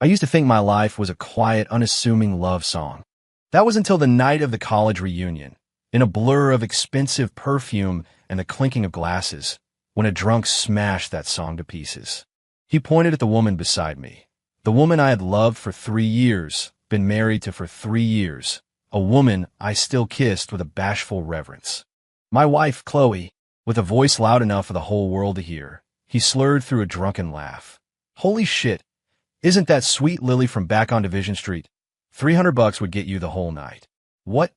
I used to think my life was a quiet, unassuming love song. That was until the night of the college reunion, in a blur of expensive perfume and the clinking of glasses, when a drunk smashed that song to pieces. He pointed at the woman beside me, the woman I had loved for 3 years, been married to for 3 years, a woman I still kissed with a bashful reverence. My wife, Chloe, with a voice loud enough for the whole world to hear. He slurred through a drunken laugh. Holy shit, isn't that sweet Lily from back on Division Street? $300 would get you the whole night. What?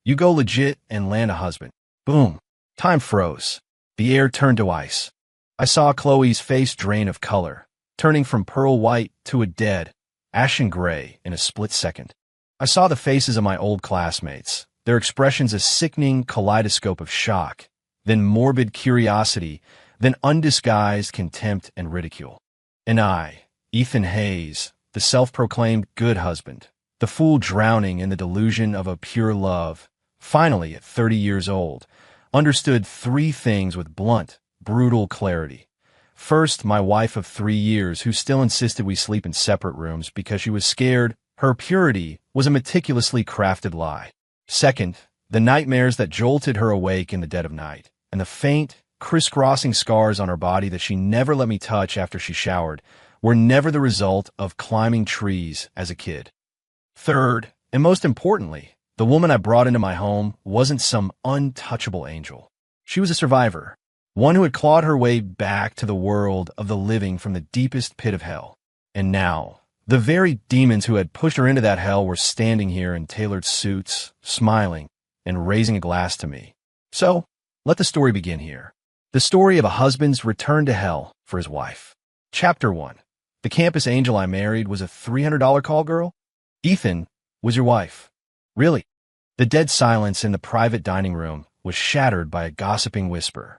You go legit and land a husband. Boom. Time froze. The air turned to ice. I saw Chloe's face drain of color, turning from pearl white to a dead, ashen gray in a split second. I saw the faces of my old classmates, their expressions a sickening kaleidoscope of shock, then morbid curiosity, then undisguised contempt and ridicule. And I, Ethan Hayes, the self-proclaimed good husband, the fool drowning in the delusion of a pure love, finally, at 30 years old, understood 3 things with blunt, brutal clarity. First, my wife of 3 years, who still insisted we sleep in separate rooms because she was scared her purity was a meticulously crafted lie. Second, the nightmares that jolted her awake in the dead of night, and the faint, crisscrossing scars on her body that she never let me touch after she showered, were never the result of climbing trees as a kid. Third, and most importantly, the woman I brought into my home wasn't some untouchable angel. She was a survivor, one who had clawed her way back to the world of the living from the deepest pit of hell. And now, the very demons who had pushed her into that hell were standing here in tailored suits, smiling, and raising a glass to me. So, let the story begin here. The story of a husband's return to hell for his wife. Chapter 1. The campus angel I married was a $300 call girl? Ethan was your wife. Really? The dead silence in the private dining room was shattered by a gossiping whisper.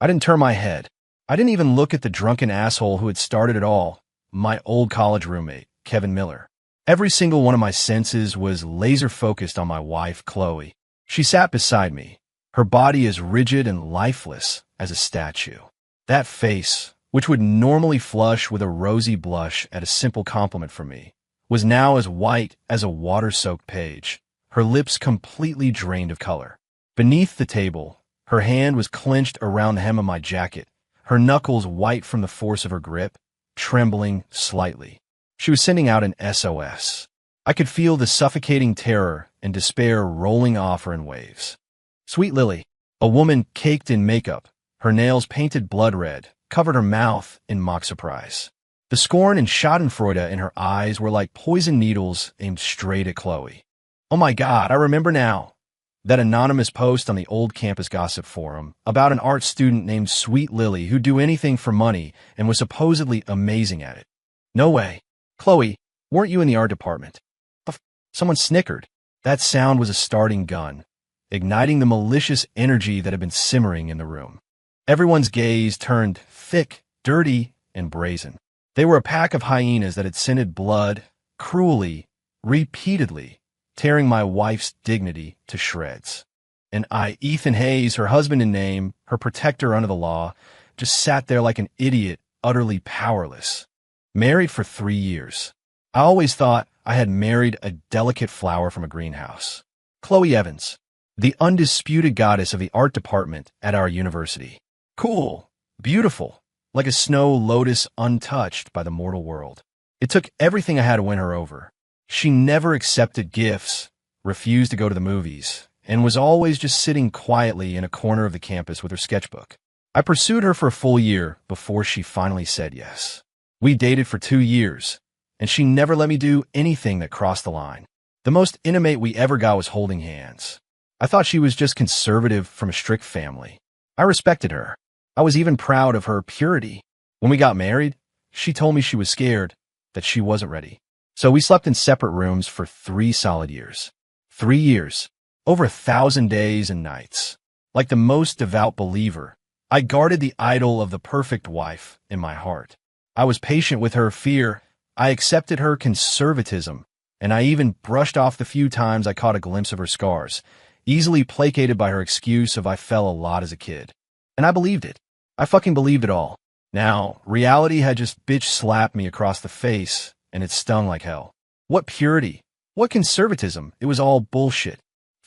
I didn't turn my head. I didn't even look at the drunken asshole who had started it all, my old college roommate, Kevin Miller. Every single one of my senses was laser-focused on my wife, Chloe. She sat beside me, her body as rigid and lifeless as a statue. That face, which would normally flush with a rosy blush at a simple compliment from me, was now as white as a water-soaked page, her lips completely drained of color. Beneath the table, her hand was clenched around the hem of my jacket, her knuckles white from the force of her grip, trembling slightly. She was sending out an SOS. I could feel the suffocating terror and despair rolling off her in waves. Sweet Lily, a woman caked in makeup, her nails painted blood red, covered her mouth in mock surprise. The scorn and schadenfreude in her eyes were like poison needles aimed straight at Chloe. Oh my God, I remember now. That anonymous post on the old campus gossip forum about an art student named Sweet Lily who'd do anything for money and was supposedly amazing at it. No way. Chloe, weren't you in the art department? Someone snickered. That sound was a starting gun, igniting the malicious energy that had been simmering in the room. Everyone's gaze turned thick, dirty, and brazen. They were a pack of hyenas that had scented blood, cruelly, repeatedly, tearing my wife's dignity to shreds. And I, Ethan Hayes, her husband in name, her protector under the law, just sat there like an idiot, utterly powerless. Married for 3 years. I always thought I had married a delicate flower from a greenhouse. Chloe Evans, the undisputed goddess of the art department at our university. Cool, beautiful, like a snow lotus untouched by the mortal world. It took everything I had to win her over. She never accepted gifts, refused to go to the movies, and was always just sitting quietly in a corner of the campus with her sketchbook. I pursued her for a full year before she finally said yes. We dated for 2 years, and she never let me do anything that crossed the line. The most intimate we ever got was holding hands. I thought she was just conservative from a strict family. I respected her. I was even proud of her purity. When we got married, she told me she was scared, that she wasn't ready. So we slept in separate rooms for 3 solid years. 3 years. Over 1,000 days and nights. Like the most devout believer, I guarded the idol of the perfect wife in my heart. I was patient with her fear. I accepted her conservatism, and I even brushed off the few times I caught a glimpse of her scars, easily placated by her excuse of I fell a lot as a kid. And I believed it. I fucking believed it all. Now, reality had just bitch slapped me across the face, and it stung like hell. What purity? What conservatism? It was all bullshit.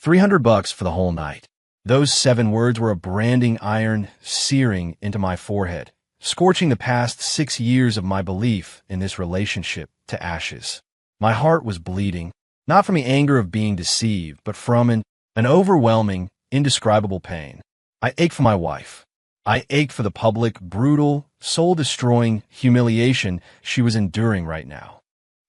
$300 for the whole night. Those 7 words were a branding iron searing into my forehead, scorching the past 6 years of my belief in this relationship to ashes. My heart was bleeding, not from the anger of being deceived, but from an overwhelming, indescribable pain. I ached for my wife. I ached for the public, brutal, soul-destroying humiliation she was enduring right now.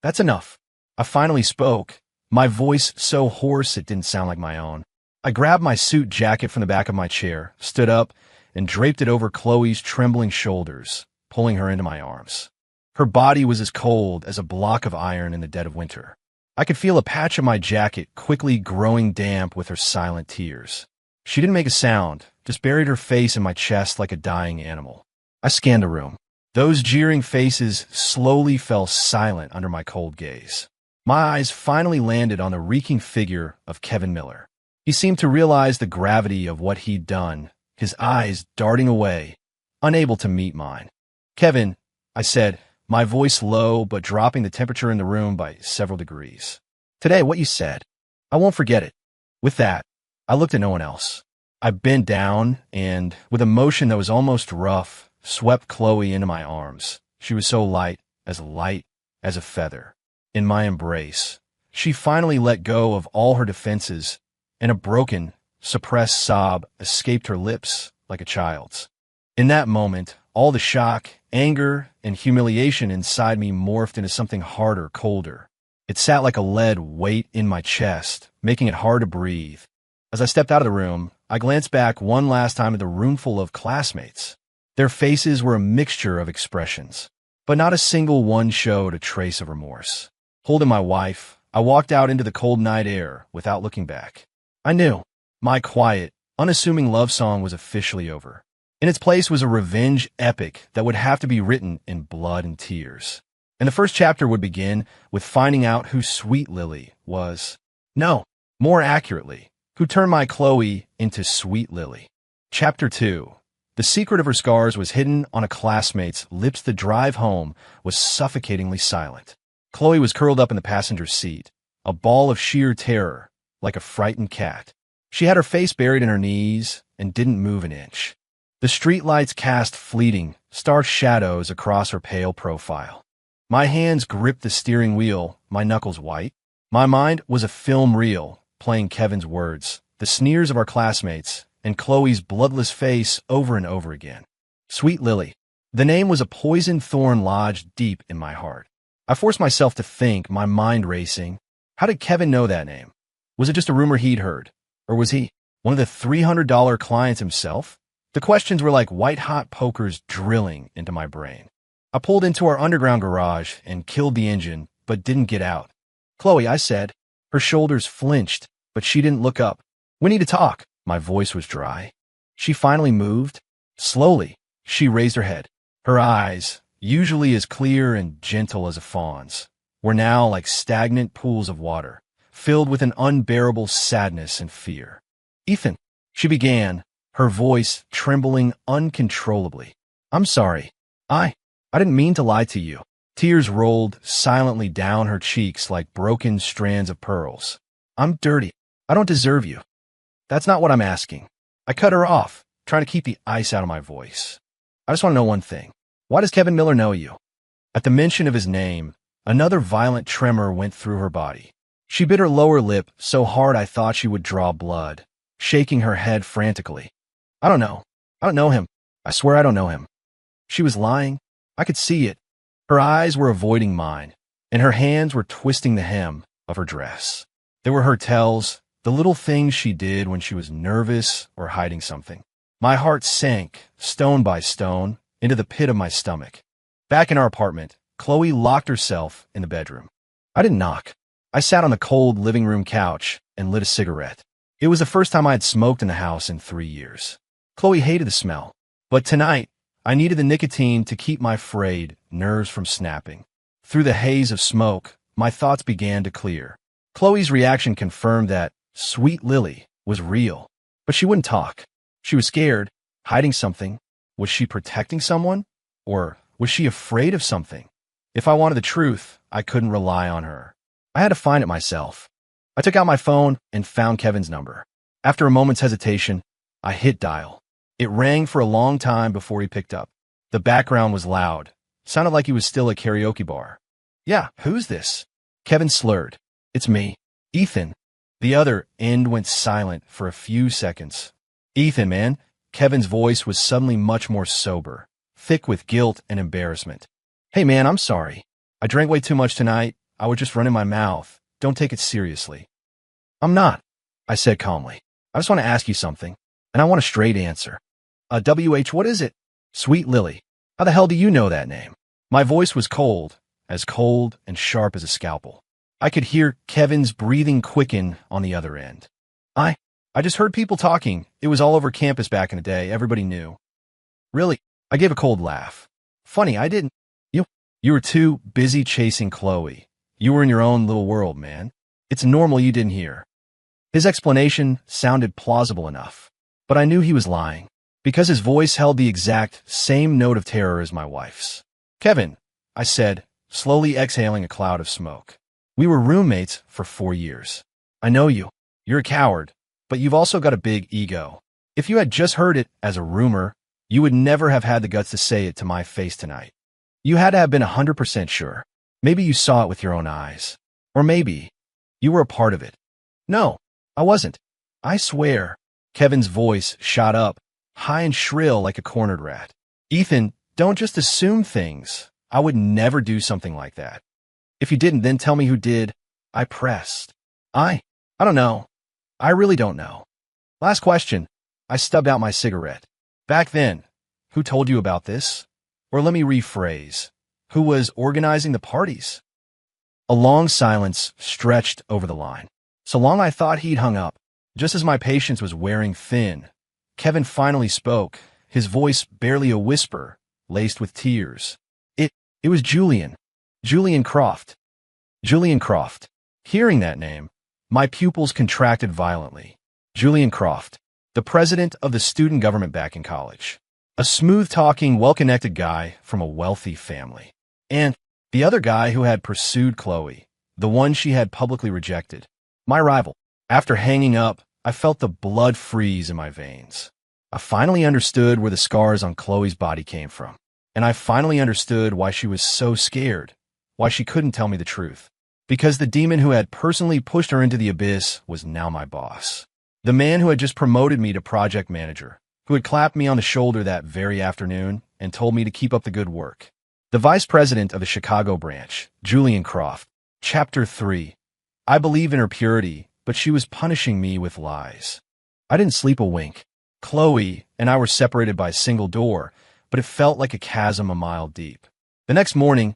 That's enough. I finally spoke, my voice so hoarse it didn't sound like my own. I grabbed my suit jacket from the back of my chair, stood up, and draped it over Chloe's trembling shoulders, pulling her into my arms. Her body was as cold as a block of iron in the dead of winter. I could feel a patch of my jacket quickly growing damp with her silent tears. She didn't make a sound, just buried her face in my chest like a dying animal. I scanned the room. Those jeering faces slowly fell silent under my cold gaze. My eyes finally landed on the reeking figure of Kevin Miller. He seemed to realize the gravity of what he'd done, his eyes darting away, unable to meet mine. "Kevin," I said, my voice low but dropping the temperature in the room by several degrees. "Today, what you said, I won't forget it." With that, I looked at no one else. I bent down and, with a motion that was almost rough, swept Chloe into my arms. She was so light as a feather. In my embrace, she finally let go of all her defenses, and a broken, suppressed sob escaped her lips like a child's. In that moment, all the shock, anger, and humiliation inside me morphed into something harder, colder. It sat like a lead weight in my chest, making it hard to breathe. As I stepped out of the room, I glanced back one last time at the roomful of classmates. Their faces were a mixture of expressions, but not a single one showed a trace of remorse. Holding my wife, I walked out into the cold night air without looking back. I knew my quiet, unassuming love song was officially over. In its place was a revenge epic that would have to be written in blood and tears. And the first chapter would begin with finding out who Sweet Lily was. No, more accurately, who turned my Chloe into Sweet Lily. Chapter 2. The secret of her scars was hidden on a classmate's lips. The drive home was suffocatingly silent. Chloe was curled up in the passenger seat, a ball of sheer terror, like a frightened cat. She had her face buried in her knees and didn't move an inch. The streetlights cast fleeting, stark shadows across her pale profile. My hands gripped the steering wheel, my knuckles white. My mind was a film reel, playing Kevin's words, the sneers of our classmates, and Chloe's bloodless face over and over again. Sweet Lily. The name was a poison thorn lodged deep in my heart. I forced myself to think, my mind racing. How did Kevin know that name? Was it just a rumor he'd heard? Or was he one of the $300 clients himself? The questions were like white-hot pokers drilling into my brain. I pulled into our underground garage and killed the engine, but didn't get out. "Chloe," I said. Her shoulders flinched, but she didn't look up. "We need to talk." My voice was dry. She finally moved. Slowly, she raised her head. Her eyes, usually as clear and gentle as a fawn's, were now like stagnant pools of water, filled with an unbearable sadness and fear. "Ethan," she began, her voice trembling uncontrollably. "I'm sorry. I didn't mean to lie to you." Tears rolled silently down her cheeks like broken strands of pearls. "I'm dirty. I don't deserve you." "That's not what I'm asking." I cut her off, trying to keep the ice out of my voice. "I just want to know one thing. Why does Kevin Miller know you?" At the mention of his name, another violent tremor went through her body. She bit her lower lip so hard I thought she would draw blood, shaking her head frantically. "I don't know. I don't know him. I swear I don't know him." She was lying. I could see it. Her eyes were avoiding mine, and her hands were twisting the hem of her dress. There were her tells, the little things she did when she was nervous or hiding something. My heart sank, stone by stone, into the pit of my stomach. Back in our apartment, Chloe locked herself in the bedroom. I didn't knock. I sat on the cold living room couch and lit a cigarette. It was the first time I had smoked in the house in 3 years. Chloe hated the smell, but tonight, I needed the nicotine to keep my frayed nerves from snapping. Through the haze of smoke, my thoughts began to clear. Chloe's reaction confirmed that Sweet Lily was real, but she wouldn't talk. She was scared, hiding something. Was she protecting someone? Or was she afraid of something? If I wanted the truth, I couldn't rely on her. I had to find it myself. I took out my phone and found Kevin's number. After a moment's hesitation, I hit dial. It rang for a long time before he picked up. The background was loud. Sounded like he was still at karaoke bar. Yeah, who's this? Kevin slurred. It's me. Ethan. The other end went silent for a few seconds. Ethan, man. Kevin's voice was suddenly much more sober, thick with guilt and embarrassment. Hey, man, I'm sorry. I drank way too much tonight. I was just running my mouth. Don't take it seriously. I'm not, I said calmly. I just want to ask you something, and I want a straight answer. WH, what is it? Sweet Lily. How the hell do you know that name? My voice was cold and sharp as a scalpel. I could hear Kevin's breathing quicken on the other end. I just heard people talking. It was all over campus back in the day. Everybody knew. Really? I gave a cold laugh. Funny, I didn't. You were too busy chasing Chloe. You were in your own little world, man. It's normal you didn't hear. His explanation sounded plausible enough, but I knew he was lying, because his voice held the exact same note of terror as my wife's. Kevin, I said, slowly exhaling a cloud of smoke. We were roommates for 4 years. I know you. You're a coward, but you've also got a big ego. If you had just heard it as a rumor, you would never have had the guts to say it to my face tonight. You had to have been 100% sure. Maybe you saw it with your own eyes. Or maybe you were a part of it. No, I wasn't. I swear. Kevin's voice shot up, high and shrill like a cornered rat. Ethan, don't just assume things. I would never do something like that. If you didn't, then tell me who did. I pressed. I don't know. I really don't know. Last question. I stubbed out my cigarette. Back then, who told you about this? Or let me rephrase. Who was organizing the parties? A long silence stretched over the line. So long I thought he'd hung up. Just as my patience was wearing thin, Kevin finally spoke, his voice barely a whisper, laced with tears. It was Julian. Julian Croft. Julian Croft. Hearing that name, my pupils contracted violently. Julian Croft, the president of the student government back in college. A smooth-talking, well-connected guy from a wealthy family. And the other guy who had pursued Chloe, the one she had publicly rejected. My rival. After hanging up, I felt the blood freeze in my veins. I finally understood where the scars on Chloe's body came from. And I finally understood why she was so scared, why she couldn't tell me the truth. Because the demon who had personally pushed her into the abyss was now my boss. The man who had just promoted me to project manager, who had clapped me on the shoulder that very afternoon and told me to keep up the good work. The vice president of the Chicago branch, Julian Croft. Chapter 3. I believe in her purity, but she was punishing me with lies. I didn't sleep a wink. Chloe and I were separated by a single door, but it felt like a chasm a mile deep. The next morning,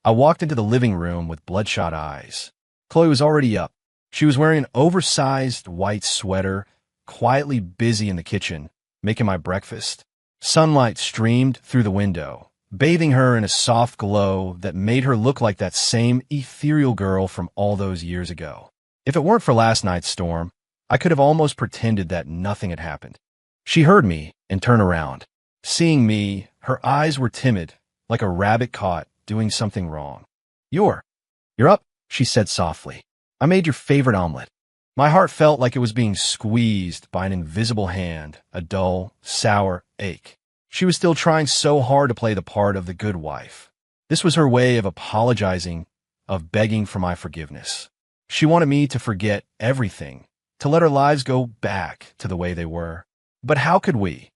I walked into the living room with bloodshot eyes. Chloe was already up. She was wearing an oversized white sweater, quietly busy in the kitchen, making my breakfast. Sunlight streamed through the window, bathing her in a soft glow that made her look like that same ethereal girl from all those years ago. If it weren't for last night's storm, I could have almost pretended that nothing had happened. She heard me and turned around. Seeing me, her eyes were timid, like a rabbit caught doing something wrong. You're up, she said softly. I made your favorite omelet. My heart felt like it was being squeezed by an invisible hand, a dull, sour ache. She was still trying so hard to play the part of the good wife. This was her way of apologizing, of begging for my forgiveness. She wanted me to forget everything, to let our lives go back to the way they were. But how could we?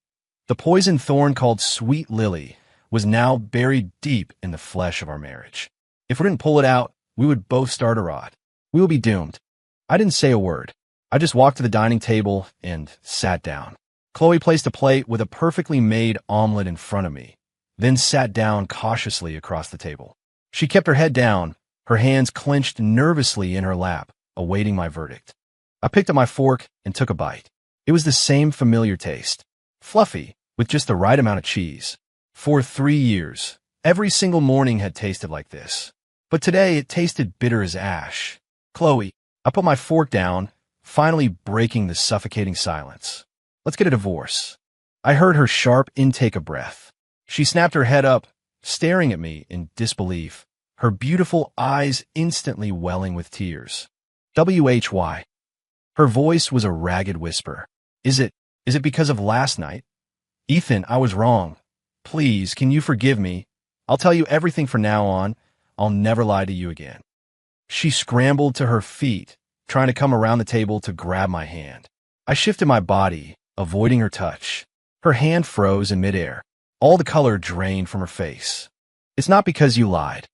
The poison thorn called Sweet Lily was now buried deep in the flesh of our marriage. If we didn't pull it out, we would both start a rot. We would be doomed. I didn't say a word. I just walked to the dining table and sat down. Chloe placed a plate with a perfectly made omelet in front of me, then sat down cautiously across the table. She kept her head down, her hands clenched nervously in her lap, awaiting my verdict. I picked up my fork and took a bite. It was the same familiar taste. Fluffy, with just the right amount of cheese. For 3 years, every single morning had tasted like this. But today it tasted bitter as ash. Chloe, I put my fork down, finally breaking the suffocating silence. Let's get a divorce. I heard her sharp intake of breath. She snapped her head up, staring at me in disbelief. her beautiful eyes instantly welling with tears. WHY. Her voice was a ragged whisper. Is it because of last night? Ethan, I was wrong. Please, can you forgive me? I'll tell you everything from now on. I'll never lie to you again. She scrambled to her feet, trying to come around the table to grab my hand. I shifted my body, avoiding her touch. Her hand froze in midair. All the color drained from her face. It's not because you lied.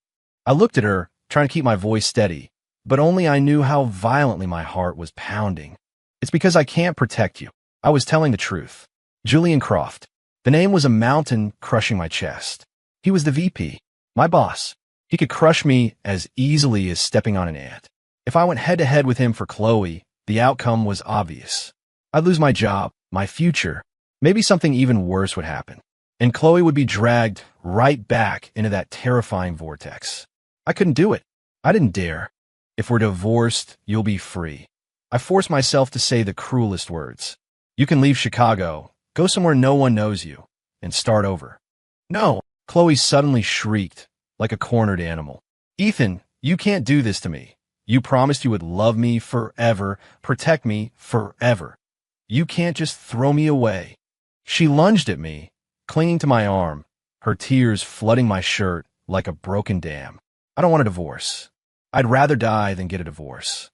I looked at her, trying to keep my voice steady, but only I knew how violently my heart was pounding. It's because I can't protect you. I was telling the truth. Julian Croft. The name was a mountain crushing my chest. He was the VP, my boss. He could crush me as easily as stepping on an ant. If I went head-to-head with him for Chloe, the outcome was obvious. I'd lose my job, my future. Maybe something even worse would happen. And Chloe would be dragged right back into that terrifying vortex. I couldn't do it. I didn't dare. If we're divorced, you'll be free. I forced myself to say the cruelest words. You can leave Chicago, go somewhere no one knows you, and start over. No, Chloe suddenly shrieked, like a cornered animal. Ethan, you can't do this to me. You promised you would love me forever, protect me forever. You can't just throw me away. She lunged at me, clinging to my arm, her tears flooding my shirt like a broken dam. I don't want a divorce. I'd rather die than get a divorce.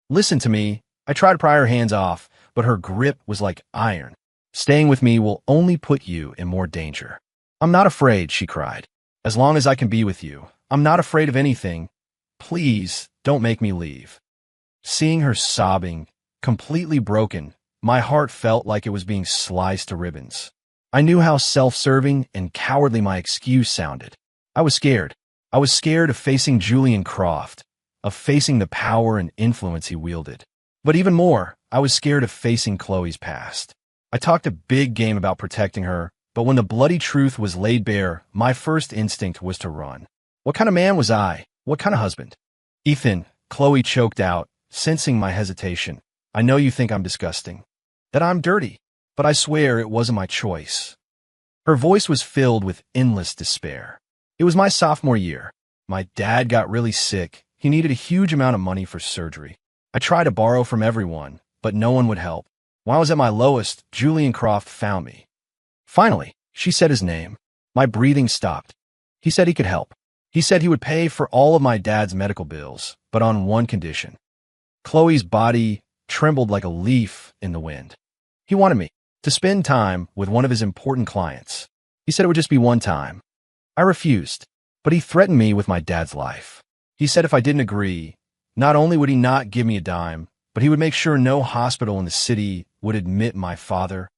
Listen to me. I tried to pry her hands off, but her grip was like iron. Staying with me will only put you in more danger. I'm not afraid, she cried. As long as I can be with you, I'm not afraid of anything. Please, don't make me leave. Seeing her sobbing, completely broken, my heart felt like it was being sliced to ribbons. I knew how self-serving and cowardly my excuse sounded. I was scared. I was scared of facing Julian Croft, of facing the power and influence he wielded. But even more, I was scared of facing Chloe's past. I talked a big game about protecting her, but when the bloody truth was laid bare, my first instinct was to run. What kind of man was I? What kind of husband? Ethan, Chloe choked out, sensing my hesitation. I know you think I'm disgusting, that I'm dirty, but I swear it wasn't my choice. Her voice was filled with endless despair. It was my sophomore year. My dad got really sick. He needed a huge amount of money for surgery. I tried to borrow from everyone, but no one would help. When I was at my lowest, Julian Croft found me. Finally, she said his name. My breathing stopped. He said he could help. He said he would pay for all of my dad's medical bills, but on one condition. Chloe's body trembled like a leaf in the wind. He wanted me to spend time with one of his important clients. He said it would just be one time. I refused, but he threatened me with my dad's life. He said if I didn't agree, not only would he not give me a dime, but he would make sure no hospital in the city would admit my father.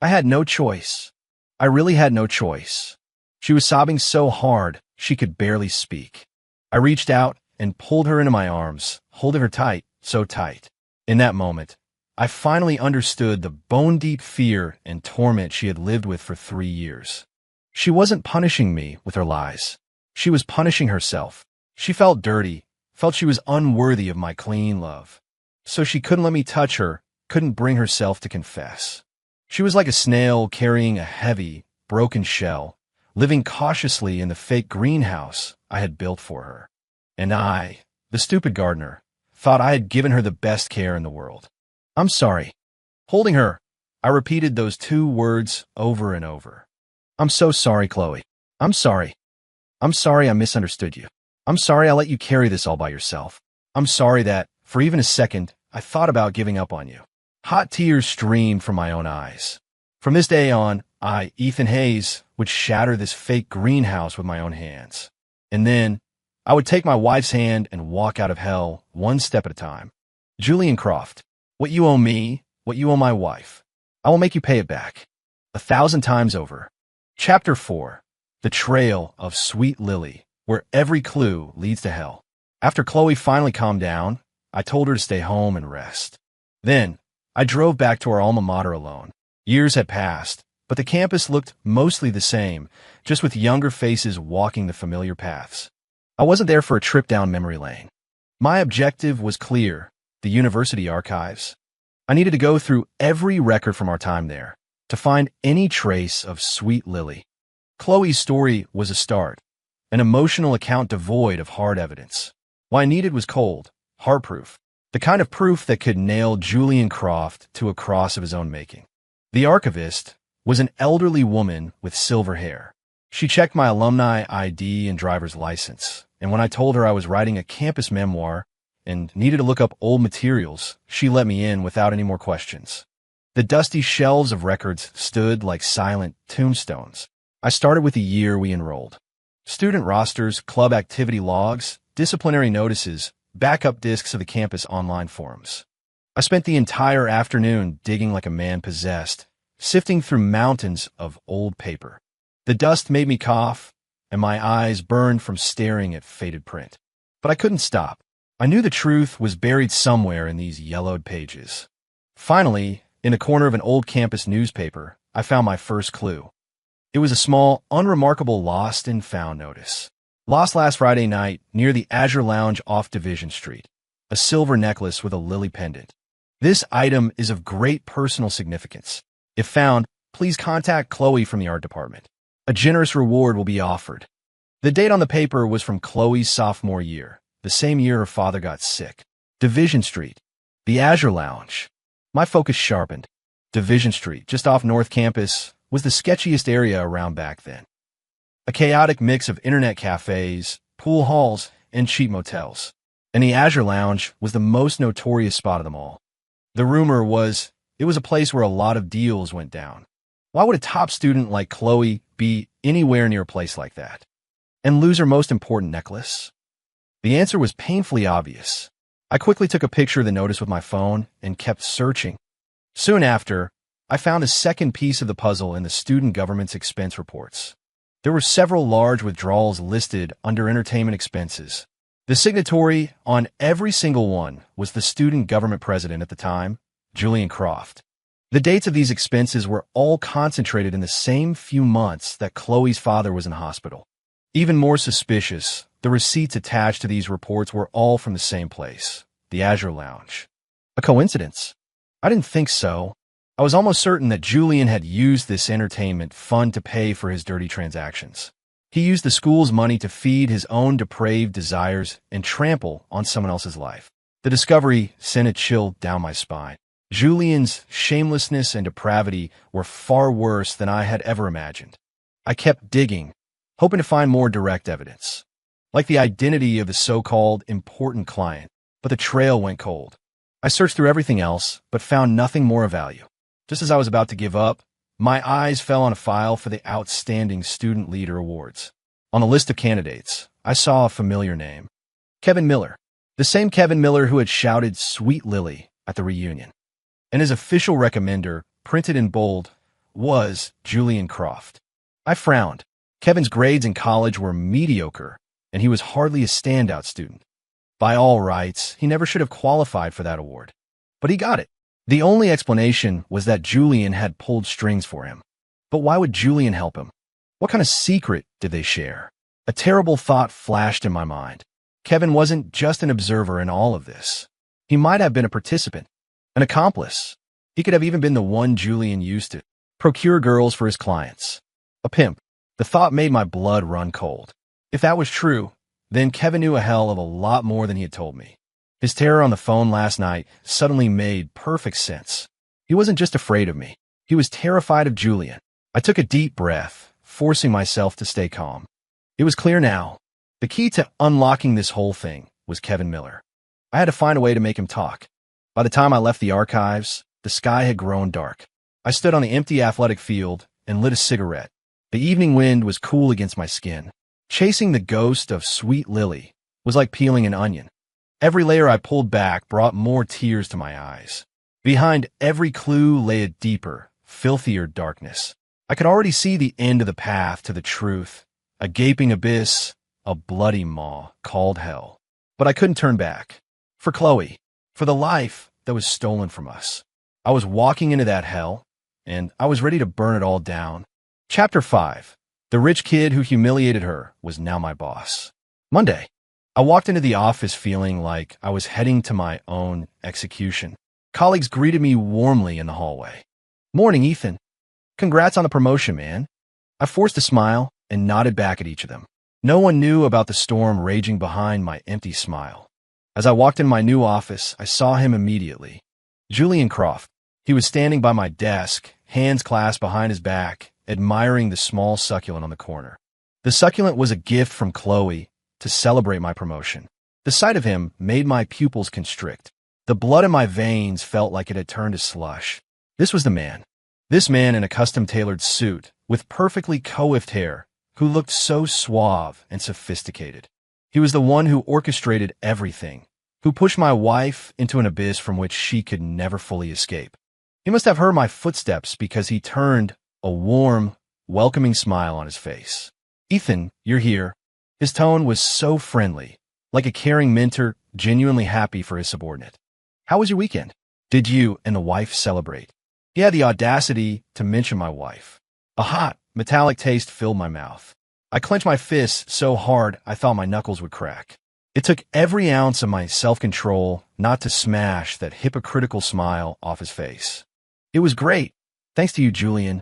I had no choice. I really had no choice. She was sobbing so hard she could barely speak. I reached out and pulled her into my arms, holding her tight, so tight. In that moment, I finally understood the bone-deep fear and torment she had lived with for 3 years. She wasn't punishing me with her lies. She was punishing herself. She felt dirty, felt she was unworthy of my clean love. So she couldn't let me touch her, couldn't bring herself to confess. She was like a snail carrying a heavy, broken shell, living cautiously in the fake greenhouse I had built for her. And I, the stupid gardener, thought I had given her the best care in the world. I'm sorry. Holding her, I repeated those 2 words over and over. I'm so sorry, Chloe. I'm sorry. I'm sorry I misunderstood you. I'm sorry I let you carry this all by yourself. I'm sorry that, for even a second, I thought about giving up on you. Hot tears streamed from my own eyes. From this day on, I, Ethan Hayes, would shatter this fake greenhouse with my own hands. And then, I would take my wife's hand and walk out of hell, one step at a time. Julian Croft, what you owe me, what you owe my wife, I will make you pay it back. 1,000 times over. Chapter 4. The Trail of Sweet Lily, where every clue leads to hell. After Chloe finally calmed down, I told her to stay home and rest. Then, I drove back to our alma mater alone. Years had passed, but the campus looked mostly the same, just with younger faces walking the familiar paths. I wasn't there for a trip down memory lane. My objective was clear, the university archives. I needed to go through every record from our time there, to find any trace of Sweet Lily. Chloe's story was a start, an emotional account devoid of hard evidence. What I needed was cold, hard proof, the kind of proof that could nail Julian Croft to a cross of his own making. The archivist was an elderly woman with silver hair. She checked my alumni ID and driver's license, and when I told her I was writing a campus memoir and needed to look up old materials, she let me in without any more questions. The dusty shelves of records stood like silent tombstones. I started with the year we enrolled. Student rosters, club activity logs, disciplinary notices, backup discs of the campus online forums. I spent the entire afternoon digging like a man possessed, sifting through mountains of old paper. The dust made me cough, and my eyes burned from staring at faded print. But I couldn't stop. I knew the truth was buried somewhere in these yellowed pages. Finally, in a corner of an old campus newspaper, I found my first clue. It was a small, unremarkable lost and found notice. Lost last Friday night near the Azure Lounge off Division Street. A silver necklace with a lily pendant. This item is of great personal significance. If found, please contact Chloe from the art department. A generous reward will be offered. The date on the paper was from Chloe's sophomore year, the same year her father got sick. Division Street. The Azure Lounge. My focus sharpened. Division Street, just off North Campus, was the sketchiest area around back then. A chaotic mix of internet cafes, pool halls, and cheap motels. And the Azure Lounge was the most notorious spot of them all. The rumor was it was a place where a lot of deals went down. Why would a top student like Chloe be anywhere near a place like that? And lose her most important necklace? The answer was painfully obvious. I quickly took a picture of the notice with my phone and kept searching. Soon after, I found a second piece of the puzzle in the student government's expense reports. There were several large withdrawals listed under entertainment expenses. The signatory on every single one was the student government president at the time, Julian Croft. The dates of these expenses were all concentrated in the same few months that Chloe's father was in hospital. Even more suspicious, the receipts attached to these reports were all from the same place, the Azure Lounge. A coincidence? I didn't think so. I was almost certain that Julian had used this entertainment fund to pay for his dirty transactions. He used the school's money to feed his own depraved desires and trample on someone else's life. The discovery sent a chill down my spine. Julian's shamelessness and depravity were far worse than I had ever imagined. I kept digging, hoping to find more direct evidence, like the identity of the so-called important client, but the trail went cold. I searched through everything else, but found nothing more of value. Just as I was about to give up, my eyes fell on a file for the Outstanding Student Leader Awards. On the list of candidates, I saw a familiar name. Kevin Miller. The same Kevin Miller who had shouted "Sweet Lily" at the reunion. And his official recommender, printed in bold, was Julian Croft. I frowned. Kevin's grades in college were mediocre, and he was hardly a standout student. By all rights, he never should have qualified for that award. But he got it. The only explanation was that Julian had pulled strings for him. But why would Julian help him? What kind of secret did they share? A terrible thought flashed in my mind. Kevin wasn't just an observer in all of this. He might have been a participant, an accomplice. He could have even been the one Julian used to procure girls for his clients. A pimp. The thought made my blood run cold. If that was true, then Kevin knew a hell of a lot more than he had told me. His terror on the phone last night suddenly made perfect sense. He wasn't just afraid of me. He was terrified of Julian. I took a deep breath, forcing myself to stay calm. It was clear now. The key to unlocking this whole thing was Kevin Miller. I had to find a way to make him talk. By the time I left the archives, the sky had grown dark. I stood on the empty athletic field and lit a cigarette. The evening wind was cool against my skin. Chasing the ghost of Sweet Lily was like peeling an onion. Every layer I pulled back brought more tears to my eyes. Behind every clue lay a deeper, filthier darkness. I could already see the end of the path to the truth, a gaping abyss, a bloody maw called hell. But I couldn't turn back. For Chloe, for the life that was stolen from us. I was walking into that hell, and I was ready to burn it all down. Chapter 5. The rich kid who humiliated her was now my boss. Monday. I walked into the office feeling like I was heading to my own execution. Colleagues greeted me warmly in the hallway. "Morning, Ethan. Congrats on the promotion, man." I forced a smile and nodded back at each of them. No one knew about the storm raging behind my empty smile. As I walked in my new office, I saw him immediately. Julian Croft. He was standing by my desk, hands clasped behind his back, admiring the small succulent on the corner. The succulent was a gift from Chloe to celebrate my promotion. The sight of him made my pupils constrict. The blood in my veins felt like it had turned to slush. This was the man. This man in a custom-tailored suit, with perfectly coiffed hair, who looked so suave and sophisticated. He was the one who orchestrated everything, who pushed my wife into an abyss from which she could never fully escape. He must have heard my footsteps because he turned a warm, welcoming smile on his face. "Ethan, you're here." His tone was so friendly, like a caring mentor genuinely happy for his subordinate. "How was your weekend? Did you and the wife celebrate?" He had the audacity to mention my wife. A hot, metallic taste filled my mouth. I clenched my fists so hard I thought my knuckles would crack. It took every ounce of my self-control not to smash that hypocritical smile off his face. "It was great. Thanks to you, Julian."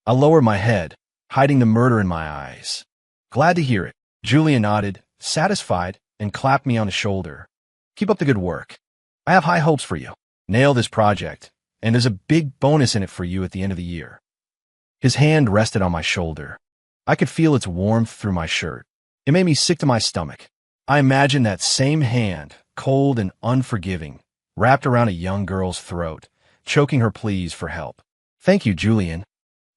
I lowered my head, hiding the murder in my eyes. "Glad to hear it." Julian nodded, satisfied, and clapped me on the shoulder. "Keep up the good work. I have high hopes for you. Nail this project, and there's a big bonus in it for you at the end of the year." His hand rested on my shoulder. I could feel its warmth through my shirt. It made me sick to my stomach. I imagined that same hand, cold and unforgiving, wrapped around a young girl's throat, choking her pleas for help. "Thank you, Julian."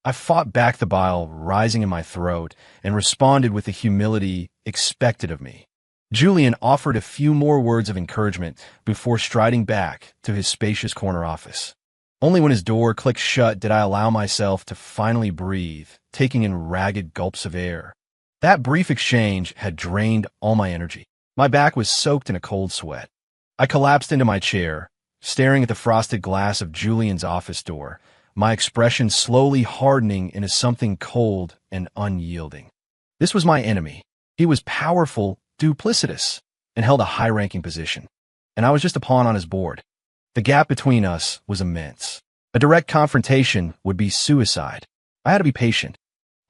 I fought back the bile rising in my throat and responded with the humility expected of me. Julian offered a few more words of encouragement before striding back to his spacious corner office. Only when his door clicked shut did I allow myself to finally breathe, taking in ragged gulps of air. That brief exchange had drained all my energy. My back was soaked in a cold sweat. I collapsed into my chair, staring at the frosted glass of Julian's office door, my expression slowly hardening into something cold and unyielding. This was my enemy. He was powerful, duplicitous, and held a high-ranking position. And I was just a pawn on his board. The gap between us was immense. A direct confrontation would be suicide. I had to be patient,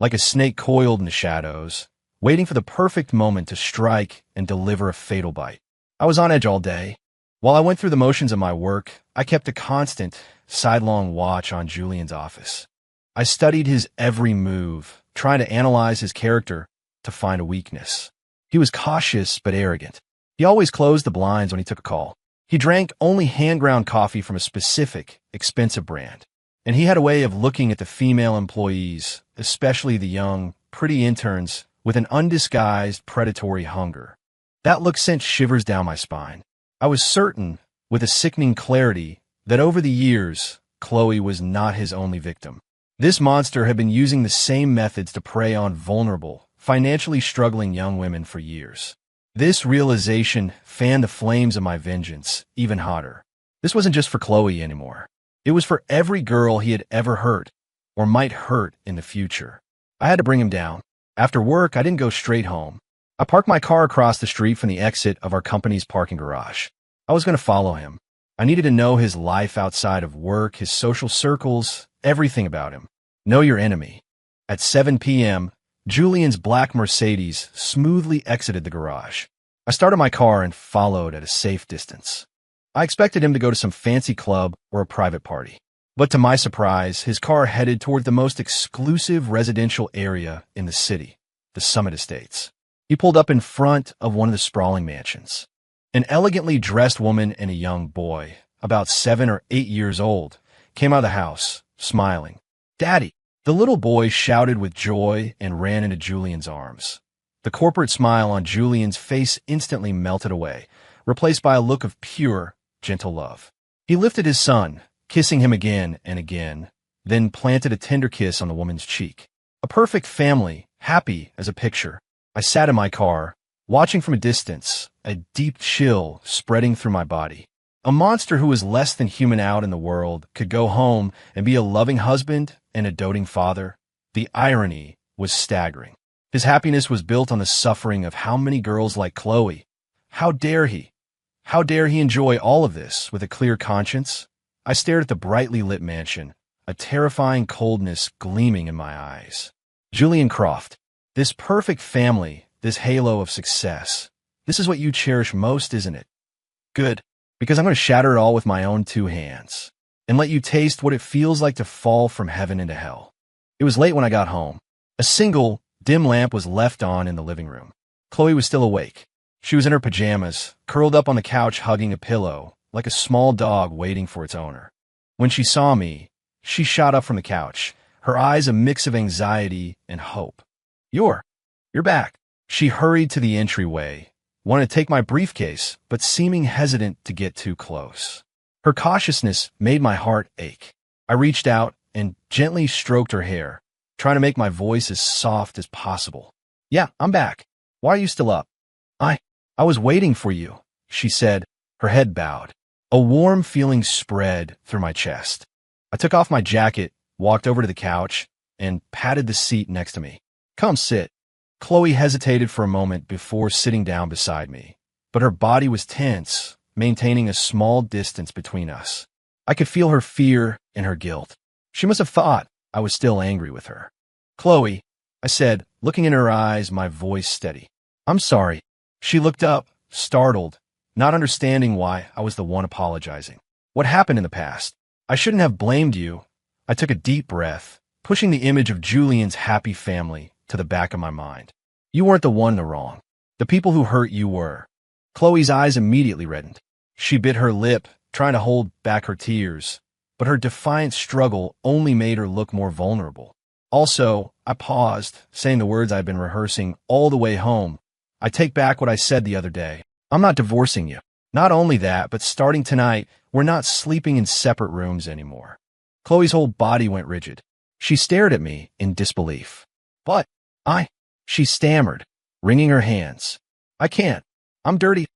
like a snake coiled in the shadows, waiting for the perfect moment to strike and deliver a fatal bite. I was on edge all day. While I went through the motions of my work, I kept a constant, sidelong watch on Julian's office. I studied his every move, trying to analyze his character to find a weakness. He was cautious but arrogant. He always closed the blinds when he took a call. He drank only hand-ground coffee from a specific, expensive brand. And he had a way of looking at the female employees, especially the young, pretty interns, with an undisguised predatory hunger. That look sent shivers down my spine. I was certain, with a sickening clarity, that over the years, Chloe was not his only victim. This monster had been using the same methods to prey on vulnerable, financially struggling young women for years. This realization fanned the flames of my vengeance even hotter. This wasn't just for Chloe anymore. It was for every girl he had ever hurt, or might hurt in the future. I had to bring him down. After work, I didn't go straight home. I parked my car across the street from the exit of our company's parking garage. I was going to follow him. I needed to know his life outside of work, his social circles, everything about him. Know your enemy. At 7 p.m., Julian's black Mercedes smoothly exited the garage. I started my car and followed at a safe distance. I expected him to go to some fancy club or a private party. But to my surprise, his car headed toward the most exclusive residential area in the city, the Summit Estates. He pulled up in front of one of the sprawling mansions. An elegantly dressed woman and a young boy, about 7 or 8 years old, came out of the house, smiling. "Daddy!" The little boy shouted with joy and ran into Julian's arms. The corporate smile on Julian's face instantly melted away, replaced by a look of pure, gentle love. He lifted his son, kissing him again and again, then planted a tender kiss on the woman's cheek. A perfect family, happy as a picture. I sat in my car, watching from a distance, a deep chill spreading through my body. A monster who was less than human out in the world could go home and be a loving husband and a doting father. The irony was staggering. His happiness was built on the suffering of how many girls like Chloe. How dare he? How dare he enjoy all of this with a clear conscience? I stared at the brightly lit mansion, a terrifying coldness gleaming in my eyes. Julian Croft. This perfect family, this halo of success. This is what you cherish most, isn't it? Good, because I'm going to shatter it all with my own 2 hands and let you taste what it feels like to fall from heaven into hell. It was late when I got home. A single, dim lamp was left on in the living room. Chloe was still awake. She was in her pajamas, curled up on the couch hugging a pillow, like a small dog waiting for its owner. When she saw me, she shot up from the couch, her eyes a mix of anxiety and hope. You're back. She hurried to the entryway, wanted to take my briefcase, but seeming hesitant to get too close. Her cautiousness made my heart ache. I reached out and gently stroked her hair, trying to make my voice as soft as possible. Yeah, I'm back. Why are you still up? I was waiting for you, she said, her head bowed. A warm feeling spread through my chest. I took off my jacket, walked over to the couch, and patted the seat next to me. Come sit. Chloe hesitated for a moment before sitting down beside me, but her body was tense, maintaining a small distance between us. I could feel her fear and her guilt. She must have thought I was still angry with her. Chloe, I said, looking in her eyes, my voice steady. I'm sorry. She looked up, startled, not understanding why I was the one apologizing. What happened in the past? I shouldn't have blamed you. I took a deep breath, pushing the image of Julian's happy family to the back of my mind. You weren't the one in the wrong. The people who hurt you were. Chloe's eyes immediately reddened. She bit her lip, trying to hold back her tears, but her defiant struggle only made her look more vulnerable. Also, I paused, saying the words I'd been rehearsing all the way home. I take back what I said the other day. I'm not divorcing you. Not only that, but starting tonight, we're not sleeping in separate rooms anymore. Chloe's whole body went rigid. She stared at me in disbelief. But she stammered, wringing her hands. I can't. I'm dirty.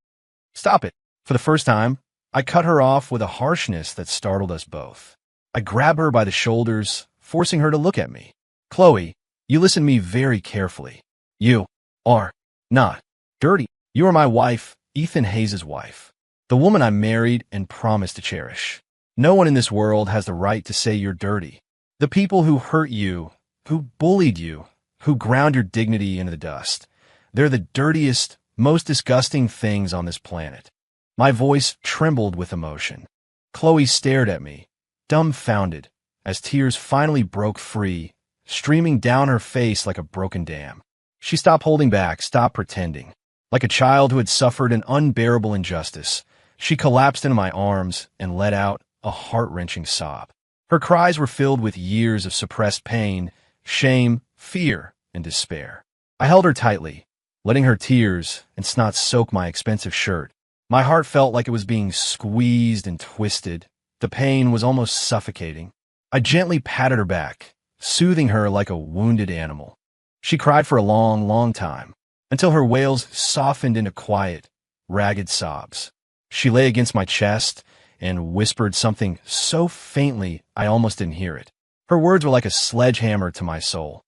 Stop it. For the first time, I cut her off with a harshness that startled us both. I grabbed her by the shoulders, forcing her to look at me. Chloe, you listen to me very carefully. You are not dirty. You are my wife, Ethan Hayes' wife, the woman I married and promised to cherish. No one in this world has the right to say you're dirty. The people who hurt you, who bullied you, who ground your dignity into the dust, they're the dirtiest, most disgusting things on this planet. My voice trembled with emotion. Chloe stared at me, dumbfounded, as tears finally broke free, streaming down her face like a broken dam. She stopped holding back, stopped pretending. Like a child who had suffered an unbearable injustice, she collapsed into my arms and let out a heart-wrenching sob. Her cries were filled with years of suppressed pain, shame, fear, and despair. I held her tightly, letting her tears and snot soak my expensive shirt. My heart felt like it was being squeezed and twisted. The pain was almost suffocating. I gently patted her back, soothing her like a wounded animal. She cried for a long, long time, until her wails softened into quiet, ragged sobs. She lay against my chest and whispered something so faintly I almost didn't hear it. Her words were like a sledgehammer to my soul.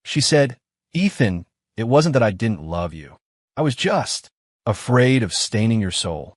She said, Ethan, it wasn't that I didn't love you. I was just afraid of staining your soul.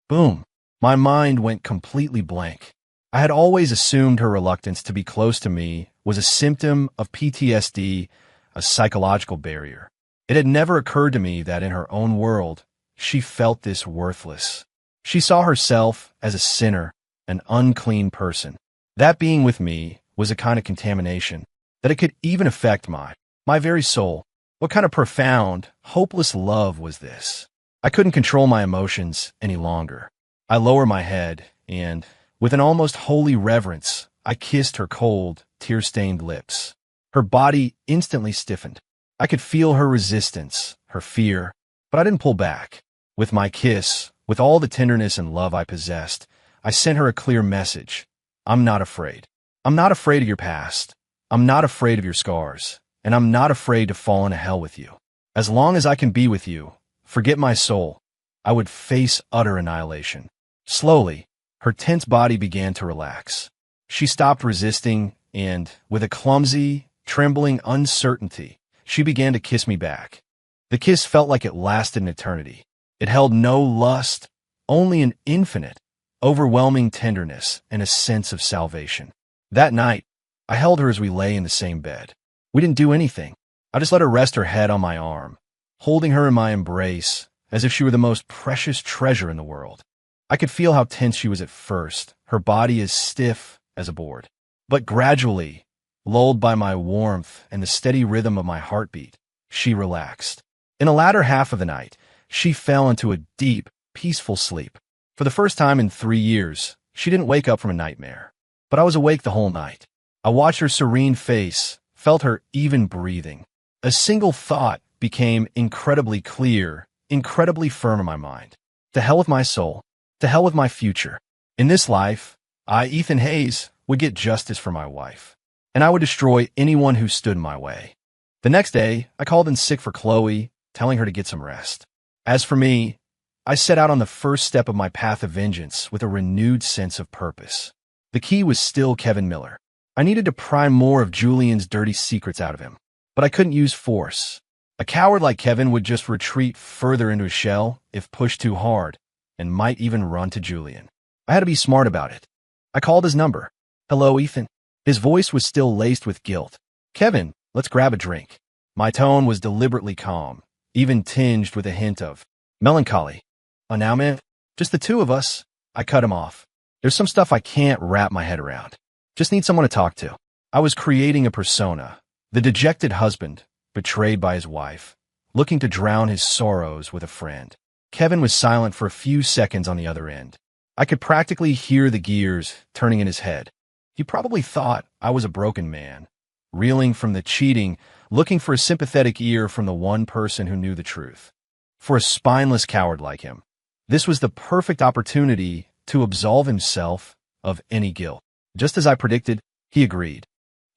Boom. My mind went completely blank. I had always assumed her reluctance to be close to me was a symptom of PTSD, a psychological barrier. It had never occurred to me that in her own world, she felt this worthless. She saw herself as a sinner, an unclean person. That being with me was a kind of contamination, that it could even affect my very soul. What kind of profound, hopeless love was this? I couldn't control my emotions any longer. I lowered my head, and, with an almost holy reverence, I kissed her cold, tear-stained lips. Her body instantly stiffened. I could feel her resistance, her fear, but I didn't pull back. With my kiss, with all the tenderness and love I possessed, I sent her a clear message. I'm not afraid. I'm not afraid of your past. I'm not afraid of your scars. And I'm not afraid to fall into hell with you. As long as I can be with you, forget my soul, I would face utter annihilation. Slowly, her tense body began to relax. She stopped resisting, and, with a clumsy, trembling uncertainty, she began to kiss me back. The kiss felt like it lasted an eternity. It held no lust, only an infinite, overwhelming tenderness and a sense of salvation. That night, I held her as we lay in the same bed. We didn't do anything. I just let her rest her head on my arm, holding her in my embrace as if she were the most precious treasure in the world. I could feel how tense she was at first, her body as stiff as a board. But gradually, lulled by my warmth and the steady rhythm of my heartbeat, she relaxed. In the latter half of the night, she fell into a deep, peaceful sleep. For the first time in 3 years, she didn't wake up from a nightmare. But I was awake the whole night. I watched her serene face, felt her even breathing. A single thought became incredibly clear, incredibly firm in my mind. To hell with my soul. To hell with my future. In this life, I, Ethan Hayes, would get justice for my wife. And I would destroy anyone who stood in my way. The next day, I called in sick for Chloe, telling her to get some rest. As for me, I set out on the first step of my path of vengeance with a renewed sense of purpose. The key was still Kevin Miller. I needed to pry more of Julian's dirty secrets out of him. But I couldn't use force. A coward like Kevin would just retreat further into his shell if pushed too hard, and might even run to Julian. I had to be smart about it. I called his number. "Hello, Ethan." His voice was still laced with guilt. "Kevin, let's grab a drink." My tone was deliberately calm, even tinged with a hint of melancholy. "Oh, now, man, just the two of us." I cut him off. "There's some stuff I can't wrap my head around. Just need someone to talk to." I was creating a persona, the dejected husband, betrayed by his wife, looking to drown his sorrows with a friend. Kevin was silent for a few seconds on the other end. I could practically hear the gears turning in his head. He probably thought I was a broken man, reeling from the cheating, looking for a sympathetic ear from the one person who knew the truth. For a spineless coward like him, this was the perfect opportunity to absolve himself of any guilt. Just as I predicted, he agreed.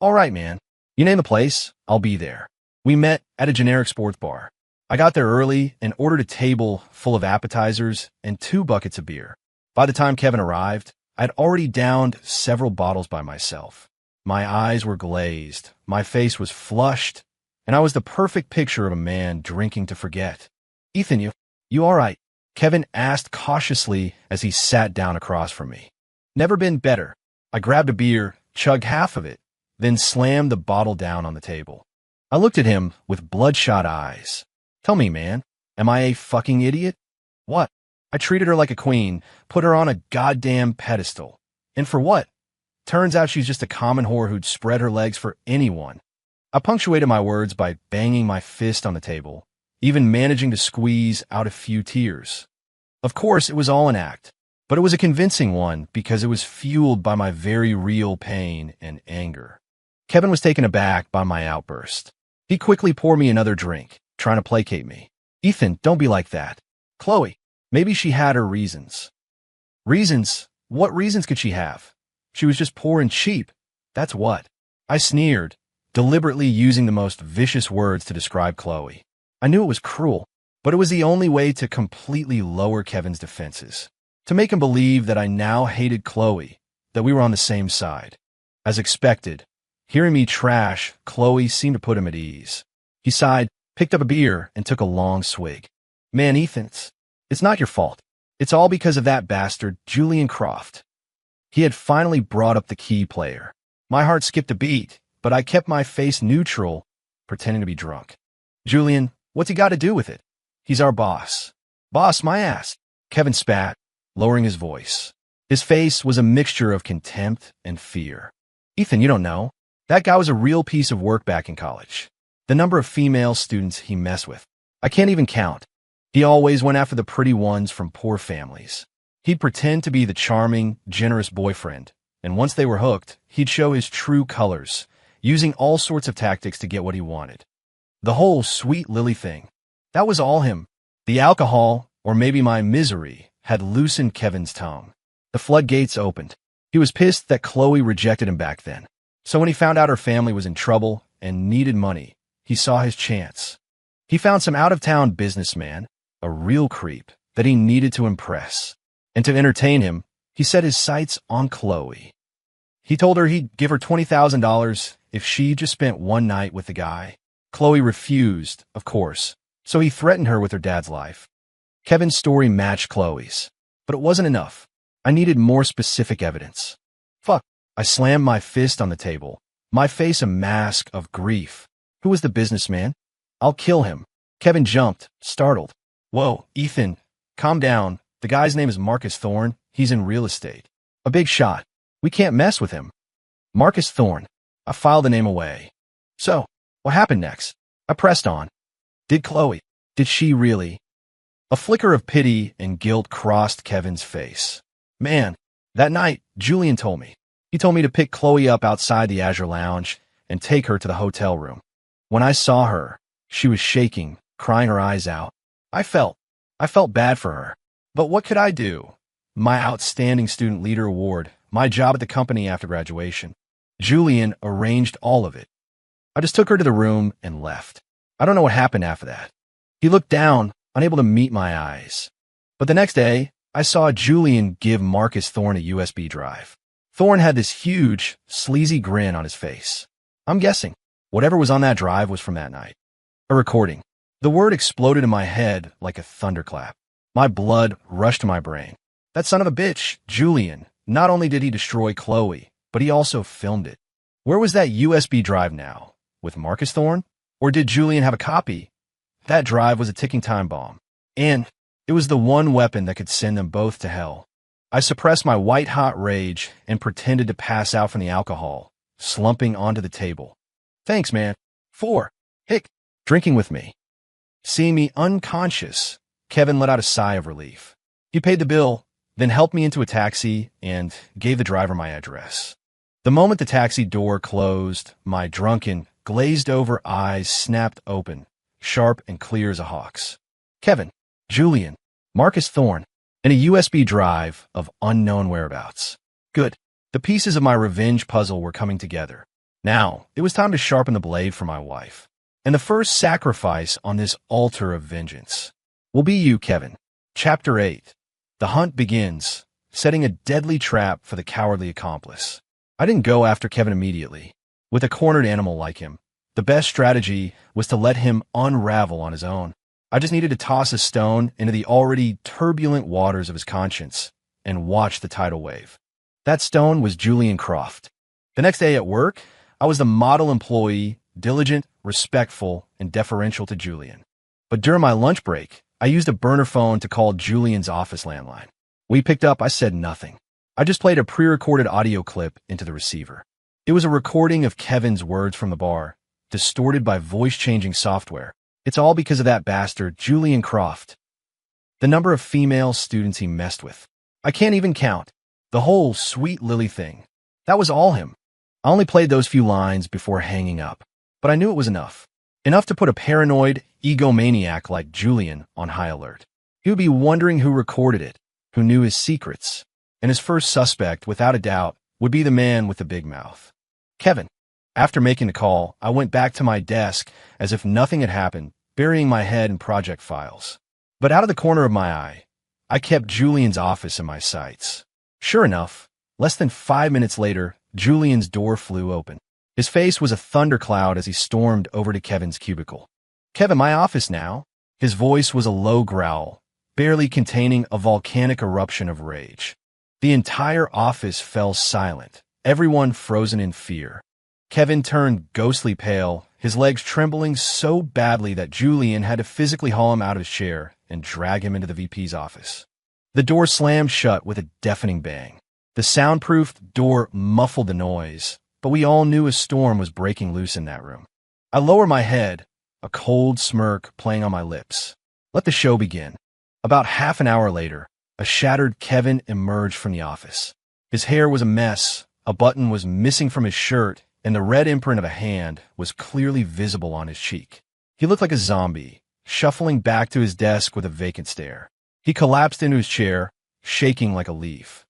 "All right, man. You name the place, I'll be there." We met at a generic sports bar. I got there early and ordered a table full of appetizers and 2 buckets of beer. By the time Kevin arrived, I had already downed several bottles by myself. My eyes were glazed, my face was flushed, and I was the perfect picture of a man drinking to forget. "Ethan, you all right?" Kevin asked cautiously as he sat down across from me. "Never been better." I grabbed a beer, chugged half of it, then slammed the bottle down on the table. I looked at him with bloodshot eyes. "Tell me, man, am I a fucking idiot?" "What?" "I treated her like a queen, put her on a goddamn pedestal. And for what? Turns out she's just a common whore who'd spread her legs for anyone." I punctuated my words by banging my fist on the table, even managing to squeeze out a few tears. Of course, it was all an act, but it was a convincing one because it was fueled by my very real pain and anger. Kevin was taken aback by my outburst. He quickly poured me another drink, trying to placate me. "Ethan, don't be like that. Chloe, maybe she had her reasons." "Reasons? What reasons could she have? She was just poor and cheap. That's what." I sneered, deliberately using the most vicious words to describe Chloe. I knew it was cruel, but it was the only way to completely lower Kevin's defenses, to make him believe that I now hated Chloe, that we were on the same side. As expected, hearing me trash Chloe seemed to put him at ease. He sighed, picked up a beer, and took a long swig. "Man, Ethan, it's not your fault. It's all because of that bastard, Julian Croft." He had finally brought up the key player. My heart skipped a beat, but I kept my face neutral, pretending to be drunk. "Julian, what's he got to do with it? He's our boss." "Boss, my ass." Kevin spat, lowering his voice. His face was a mixture of contempt and fear. "Ethan, you don't know. That guy was a real piece of work back in college. The number of female students he messed with, I can't even count. He always went after the pretty ones from poor families. He'd pretend to be the charming, generous boyfriend, and once they were hooked, he'd show his true colors, using all sorts of tactics to get what he wanted. The whole sweet Lily thing, that was all him. The alcohol, or maybe my misery, had loosened Kevin's tongue. The floodgates opened. He was pissed that Chloe rejected him back then. So when he found out her family was in trouble and needed money, he saw his chance. He found some out-of-town businessman, a real creep, that he needed to impress. And to entertain him, he set his sights on Chloe. He told her he'd give her $20,000 if she just spent one night with the guy. Chloe refused, of course, so he threatened her with her dad's life. Kevin's story matched Chloe's, but it wasn't enough. I needed more specific evidence. "Fuck." I slammed my fist on the table, my face a mask of grief. "Who was the businessman? I'll kill him. Kevin jumped, startled. Whoa, Ethan, calm down. The guy's name is Marcus Thorne. He's in real estate. A big shot. We can't mess with him. Marcus Thorne. I filed the name away. So, what happened next? I pressed on. Did Chloe? Did she really? A flicker of pity and guilt crossed Kevin's face. Man, that night, Julian told me. He told me to pick Chloe up outside the Azure Lounge and take her to the hotel room. When I saw her, she was shaking, crying her eyes out. I felt bad for her. But what could I do? My Outstanding Student Leader Award, my job at the company after graduation. Julian arranged all of it. I just took her to the room and left. I don't know what happened after that. He looked down, unable to meet my eyes. But the next day, I saw Julian give Marcus Thorne a USB drive. Thorne had this huge, sleazy grin on his face. I'm guessing whatever was on that drive was from that night. A recording. The word exploded in my head like a thunderclap. My blood rushed to my brain. That son of a bitch, Julian, not only did he destroy Chloe, but he also filmed it. Where was that USB drive now? With Marcus Thorne? Or did Julian have a copy? That drive was a ticking time bomb. And it was the one weapon that could send them both to hell. I suppressed my white-hot rage and pretended to pass out from the alcohol, slumping onto the table. Thanks, man. Hick, drinking with me. Seeing me unconscious, Kevin let out a sigh of relief. He paid the bill, then helped me into a taxi and gave the driver my address. The moment the taxi door closed, my drunken, glazed-over eyes snapped open, sharp and clear as a hawk's. Kevin, Julian, Marcus Thorne, and a USB drive of unknown whereabouts. Good. The pieces of my revenge puzzle were coming together. Now, it was time to sharpen the blade for my wife. And the first sacrifice on this altar of vengeance will be you, Kevin. Chapter 8. The hunt begins, setting a deadly trap for the cowardly accomplice. I didn't go after Kevin immediately. With a cornered animal like him, the best strategy was to let him unravel on his own. I just needed to toss a stone into the already turbulent waters of his conscience and watch the tidal wave. That stone was Julian Croft. The next day at work, I was the model employee, diligent, respectful, and deferential to Julian. But during my lunch break, I used a burner phone to call Julian's office landline. When he picked up, I said nothing. I just played a pre-recorded audio clip into the receiver. It was a recording of Kevin's words from the bar, distorted by voice-changing software. It's all because of that bastard, Julian Croft. The number of female students he messed with. I can't even count. The whole Sweet Lily thing. That was all him. I only played those few lines before hanging up. But I knew it was enough. Enough to put a paranoid, egomaniac like Julian on high alert. He would be wondering who recorded it, who knew his secrets. And his first suspect, without a doubt, would be the man with the big mouth. Kevin. After making the call, I went back to my desk as if nothing had happened, burying my head in project files. But out of the corner of my eye, I kept Julian's office in my sights. Sure enough, less than 5 minutes later, Julian's door flew open. His face was a thundercloud as he stormed over to Kevin's cubicle. Kevin, my office now. His voice was a low growl, barely containing a volcanic eruption of rage. The entire office fell silent, everyone frozen in fear. Kevin turned ghostly pale, his legs trembling so badly that Julian had to physically haul him out of his chair and drag him into the VP's office. The door slammed shut with a deafening bang. The soundproofed door muffled the noise, but we all knew a storm was breaking loose in that room. I lowered my head, a cold smirk playing on my lips. Let the show begin. About half an hour later, a shattered Kevin emerged from the office. His hair was a mess, a button was missing from his shirt, and the red imprint of a hand was clearly visible on his cheek. He looked like a zombie, shuffling back to his desk with a vacant stare. He collapsed into his chair, shaking like a leaf.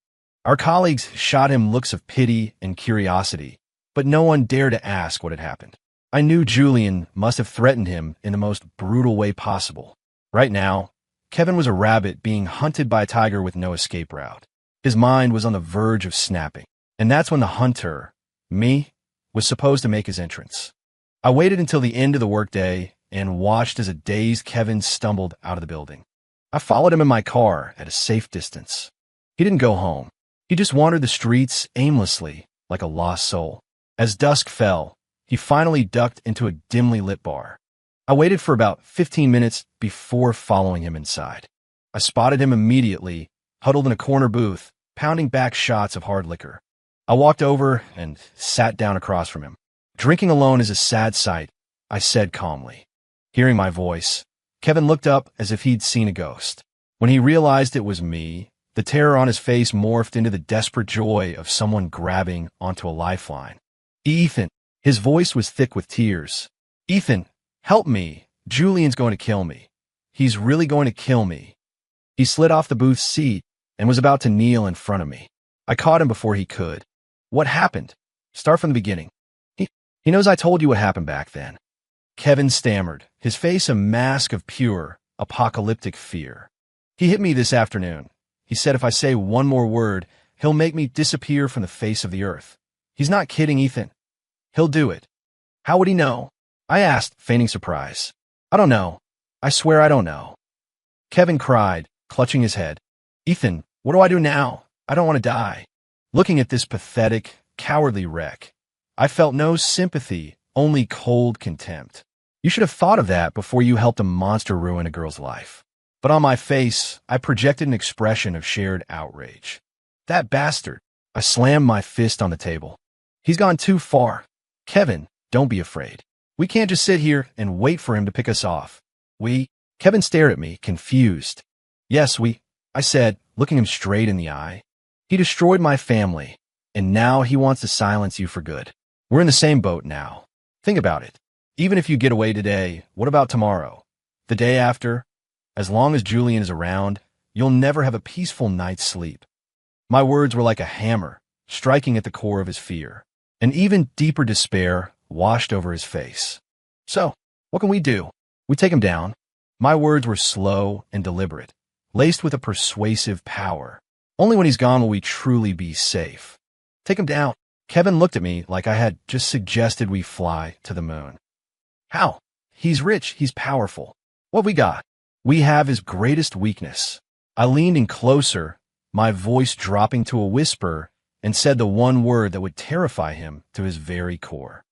Our colleagues shot him looks of pity and curiosity, but no one dared to ask what had happened. I knew Julian must have threatened him in the most brutal way possible. Right now, Kevin was a rabbit being hunted by a tiger with no escape route. His mind was on the verge of snapping, and that's when the hunter, me, was supposed to make his entrance. I waited until the end of the workday and watched as a dazed Kevin stumbled out of the building. I followed him in my car at a safe distance. He didn't go home. He just wandered the streets aimlessly, like a lost soul. As dusk fell, he finally ducked into a dimly lit bar. I waited for about 15 minutes before following him inside. I spotted him immediately, huddled in a corner booth, pounding back shots of hard liquor. I walked over and sat down across from him. "Drinking alone is a sad sight," I said calmly. Hearing my voice, Kevin looked up as if he'd seen a ghost. When he realized it was me, the terror on his face morphed into the desperate joy of someone grabbing onto a lifeline. "Ethan," his voice was thick with tears. "Ethan, help me. Julian's going to kill me. He's really going to kill me." He slid off the booth seat and was about to kneel in front of me. I caught him before he could. "What happened? Start from the beginning." He knows I told you what happened back then." Kevin stammered, his face a mask of pure, apocalyptic fear. "He hit me this afternoon. He said if I say one more word, he'll make me disappear from the face of the earth. He's not kidding, Ethan. He'll do it." "How would he know?" I asked, feigning surprise. "I don't know. I swear I don't know." Kevin cried, clutching his head. "Ethan, what do I do now? I don't want to die." Looking at this pathetic, cowardly wreck, I felt no sympathy, only cold contempt. You should have thought of that before you helped a monster ruin a girl's life. But on my face, I projected an expression of shared outrage. "That bastard." I slammed my fist on the table. "He's gone too far. Kevin, don't be afraid. We can't just sit here and wait for him to pick us off. Kevin stared at me, confused. "Yes, I said, looking him straight in the eye. "He destroyed my family, and now he wants to silence you for good. We're in the same boat now. Think about it. Even if you get away today, what about tomorrow? The day after? As long as Julian is around, you'll never have a peaceful night's sleep." My words were like a hammer, striking at the core of his fear. An even deeper despair washed over his face. "So, what can we do? We take him down." My words were slow and deliberate, laced with a persuasive power. "Only when he's gone will we truly be safe. Take him down." Kevin looked at me like I had just suggested we fly to the moon. "How? He's rich, he's powerful. What we got? We have his greatest weakness." I leaned in closer, my voice dropping to a whisper, and said the one word that would terrify him to his very core.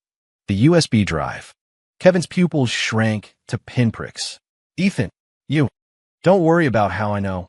"The USB drive." Kevin's pupils shrank to pinpricks. "Ethan, you. Don't worry about how I know."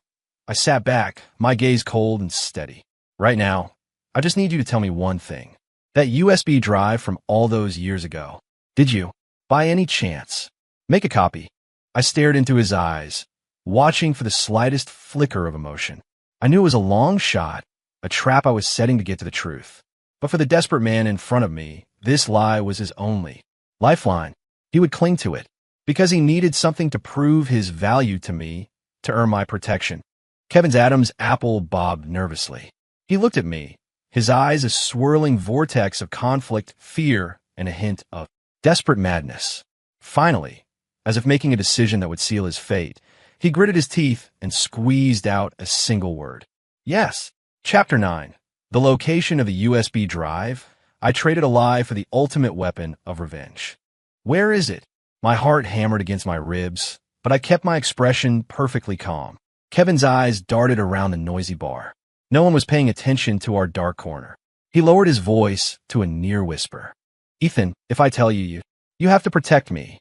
I sat back, my gaze cold and steady. "Right now, I just need you to tell me one thing. That USB drive from all those years ago. Did you, by any chance, make a copy?" I stared into his eyes, watching for the slightest flicker of emotion. I knew it was a long shot, a trap I was setting to get to the truth. But for the desperate man in front of me, this lie was his only lifeline. He would cling to it, because he needed something to prove his value to me, to earn my protection. Kevin's Adam's apple bobbed nervously. He looked at me, his eyes a swirling vortex of conflict, fear, and a hint of desperate madness. Finally, as if making a decision that would seal his fate, he gritted his teeth and squeezed out a single word. "Yes." Chapter 9. The location of the USB drive. I traded a lie for the ultimate weapon of revenge. "Where is it?" My heart hammered against my ribs, but I kept my expression perfectly calm. Kevin's eyes darted around the noisy bar. No one was paying attention to our dark corner. He lowered his voice to a near whisper. "Ethan, if I tell you, you have to protect me.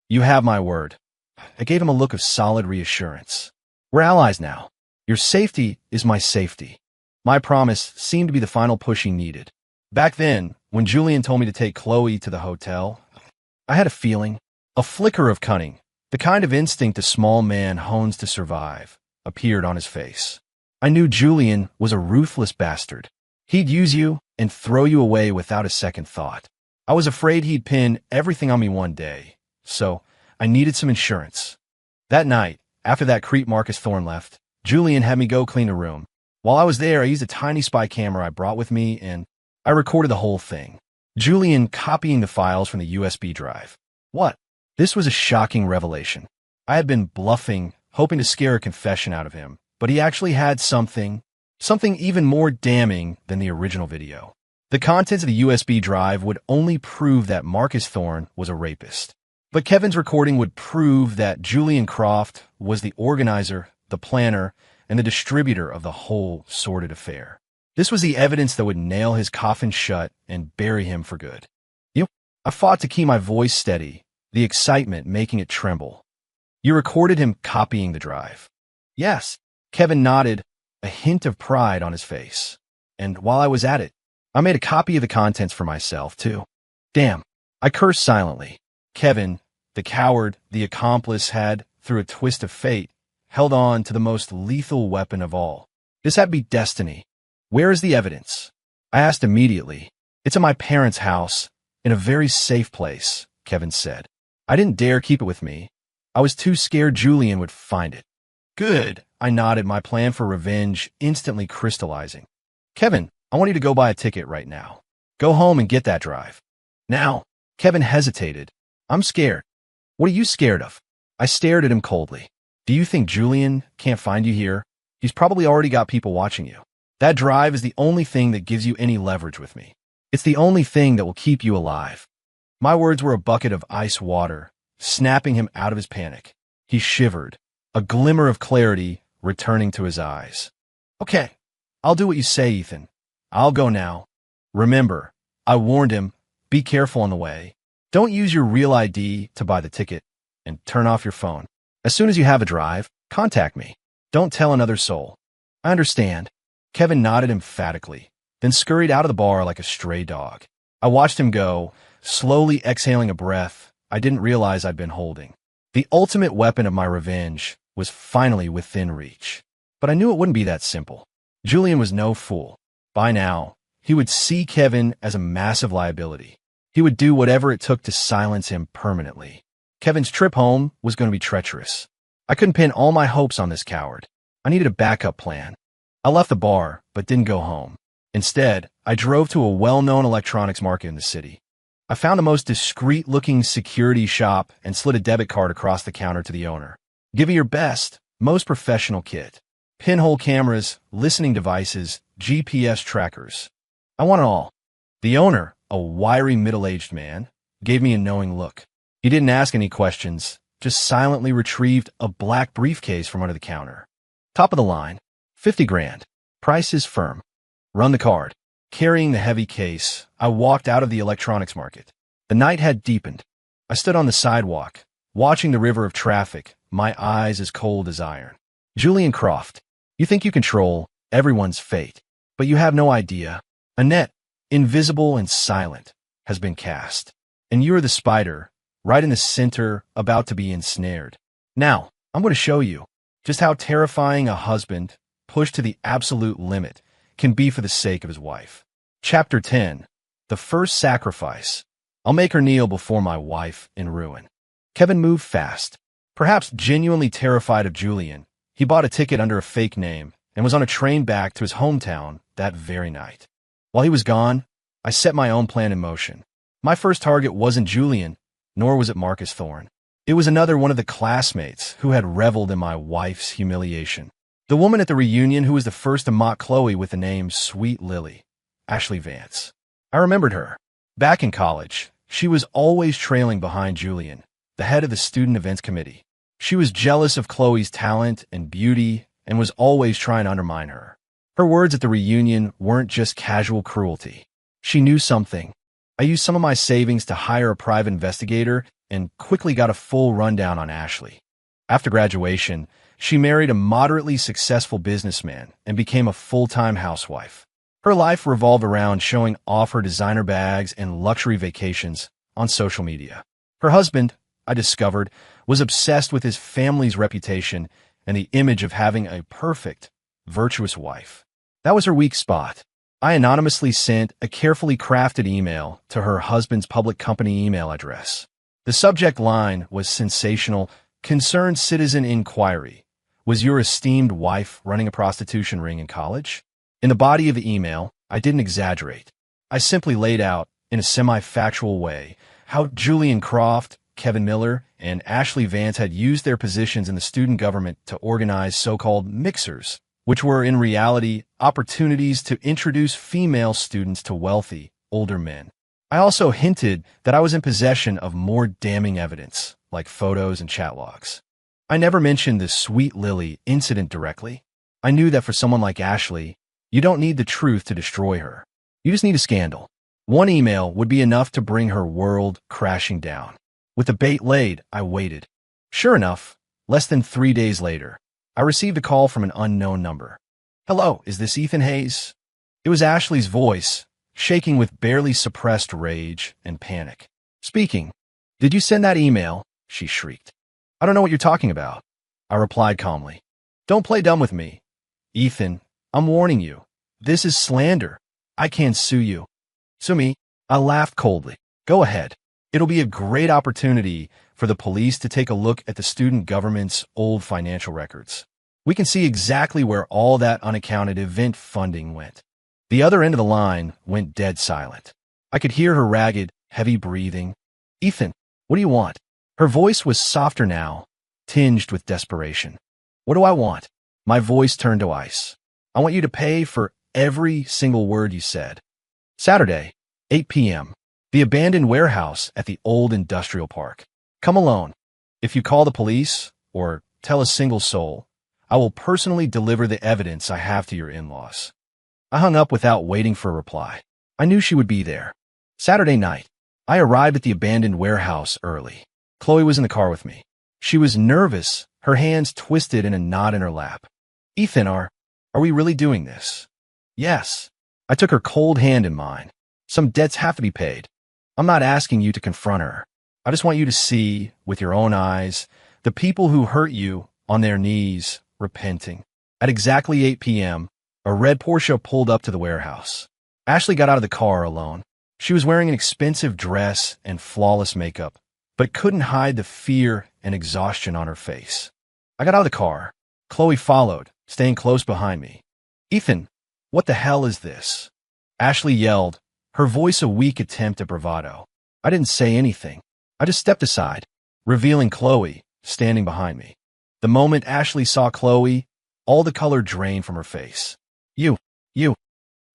You have my word." I gave him a look of solid reassurance. "We're allies now. Your safety is my safety." My promise seemed to be the final push he needed. Back then, when Julian told me to take Chloe to the hotel, I had a feeling, a flicker of cunning, the kind of instinct a small man hones to survive, appeared on his face. I knew Julian was a ruthless bastard. He'd use you and throw you away without a second thought. I was afraid he'd pin everything on me one day, so I needed some insurance. That night, after that creep Marcus Thorne left, Julian had me go clean a room. While I was there, I used a tiny spy camera I brought with me, and I recorded the whole thing. Julian copying the files from the USB drive. What? This was a shocking revelation. I had been bluffing, hoping to scare a confession out of him, but he actually had something even more damning than the original video. The contents of the USB drive would only prove that Marcus Thorne was a rapist. But Kevin's recording would prove that Julian Croft was the organizer, the planner, and the distributor of the whole sordid affair. This was the evidence that would nail his coffin shut and bury him for good. I fought to keep my voice steady, the excitement making it tremble. You recorded him copying the drive. Yes. Kevin nodded, a hint of pride on his face. And while I was at it, I made a copy of the contents for myself, too. Damn. I cursed silently. Kevin, the coward, the accomplice, had, through a twist of fate, held on to the most lethal weapon of all. This had to be destiny. Where is the evidence? I asked immediately. It's at my parents' house, in a very safe place, Kevin said. I didn't dare keep it with me. I was too scared Julian would find it. Good, I nodded, my plan for revenge instantly crystallizing. Kevin, I want you to go buy a ticket right now. Go home and get that drive. Now. Kevin hesitated. I'm scared. What are you scared of? I stared at him coldly. Do you think Julian can't find you here? He's probably already got people watching you. That drive is the only thing that gives you any leverage with me. It's the only thing that will keep you alive. My words were a bucket of ice water, snapping him out of his panic. He shivered, a glimmer of clarity returning to his eyes. Okay, I'll do what you say, Ethan. I'll go now. Remember, I warned him, be careful on the way. Don't use your real ID to buy the ticket, and turn off your phone. As soon as you have a drive, contact me. Don't tell another soul. I understand. Kevin nodded emphatically, then scurried out of the bar like a stray dog. I watched him go, slowly exhaling a breath I didn't realize I'd been holding. The ultimate weapon of my revenge was finally within reach. But I knew it wouldn't be that simple. Julian was no fool. By now, he would see Kevin as a massive liability. He would do whatever it took to silence him permanently. Kevin's trip home was going to be treacherous. I couldn't pin all my hopes on this coward. I needed a backup plan. I left the bar, but didn't go home. Instead, I drove to a well-known electronics market in the city. I found the most discreet-looking security shop and slid a debit card across the counter to the owner. Give me your best, most professional kit. Pinhole cameras, listening devices, GPS trackers. I want it all. The owner, a wiry middle-aged man, gave me a knowing look. He didn't ask any questions, just silently retrieved a black briefcase from under the counter. Top of the line, 50 grand. Price is firm. Run the card. Carrying the heavy case, I walked out of the electronics market. The night had deepened. I stood on the sidewalk, watching the river of traffic, my eyes as cold as iron. Julian Croft, you think you control everyone's fate, but you have no idea. A net, invisible and silent, has been cast. And you're the spider, right in the center, about to be ensnared. Now, I'm going to show you just how terrifying a husband, pushed to the absolute limit, can be for the sake of his wife. Chapter 10. The First Sacrifice. I'll make her kneel before my wife in ruin. Kevin moved fast. Perhaps genuinely terrified of Julian, he bought a ticket under a fake name and was on a train back to his hometown that very night. While he was gone, I set my own plan in motion. My first target wasn't Julian, nor was it Marcus Thorne. It was another one of the classmates who had reveled in my wife's humiliation. The woman at the reunion who was the first to mock Chloe with the name Sweet Lily, Ashley Vance. I remembered her. Back in college, she was always trailing behind Julian, the head of the student events committee. She was jealous of Chloe's talent and beauty and was always trying to undermine her. Her words at the reunion weren't just casual cruelty. She knew something. I used some of my savings to hire a private investigator and quickly got a full rundown on Ashley. After graduation, she married a moderately successful businessman and became a full-time housewife. Her life revolved around showing off her designer bags and luxury vacations on social media. Her husband, I discovered, was obsessed with his family's reputation and the image of having a perfect, virtuous wife. That was her weak spot. I anonymously sent a carefully crafted email to her husband's public company email address. The subject line was sensational, concerned citizen inquiry. Was your esteemed wife running a prostitution ring in college? In the body of the email, I didn't exaggerate. I simply laid out, in a semi-factual way, how Julian Croft, Kevin Miller, and Ashley Vance had used their positions in the student government to organize so-called mixers, which were in reality opportunities to introduce female students to wealthy, older men. I also hinted that I was in possession of more damning evidence, like photos and chat logs. I never mentioned the Sweet Lily incident directly. I knew that for someone like Ashley, you don't need the truth to destroy her. You just need a scandal. One email would be enough to bring her world crashing down. With the bait laid, I waited. Sure enough, less than 3 days later, I received a call from an unknown number. "Hello, is this Ethan Hayes?" It was Ashley's voice, shaking with barely suppressed rage and panic. "Speaking. Did you send that email?" she shrieked. "I don't know what you're talking about," I replied calmly. "Don't play dumb with me. Ethan, I'm warning you. This is slander. I can't sue you." "Sue me?" I laughed coldly. "Go ahead. It'll be a great opportunity for the police to take a look at the student government's old financial records. We can see exactly where all that unaccounted event funding went." The other end of the line went dead silent. I could hear her ragged, heavy breathing. "Ethan, what do you want?" Her voice was softer now, tinged with desperation. "What do I want?" My voice turned to ice. "I want you to pay for every single word you said. Saturday, 8 p.m., the abandoned warehouse at the old industrial park. Come alone. If you call the police or tell a single soul, I will personally deliver the evidence I have to your in-laws." I hung up without waiting for a reply. I knew she would be there. Saturday night, I arrived at the abandoned warehouse early. Chloe was in the car with me. She was nervous, her hands twisted in a knot in her lap. "Ethan, are we really doing this?" "Yes." I took her cold hand in mine. "Some debts have to be paid. I'm not asking you to confront her. I just want you to see, with your own eyes, the people who hurt you on their knees, repenting." At exactly 8 p.m., a red Porsche pulled up to the warehouse. Ashley got out of the car alone. She was wearing an expensive dress and flawless makeup, but couldn't hide the fear and exhaustion on her face. I got out of the car. Chloe followed, staying close behind me. "Ethan, what the hell is this?" Ashley yelled, her voice a weak attempt at bravado. I didn't say anything. I just stepped aside, revealing Chloe standing behind me. The moment Ashley saw Chloe, all the color drained from her face. You,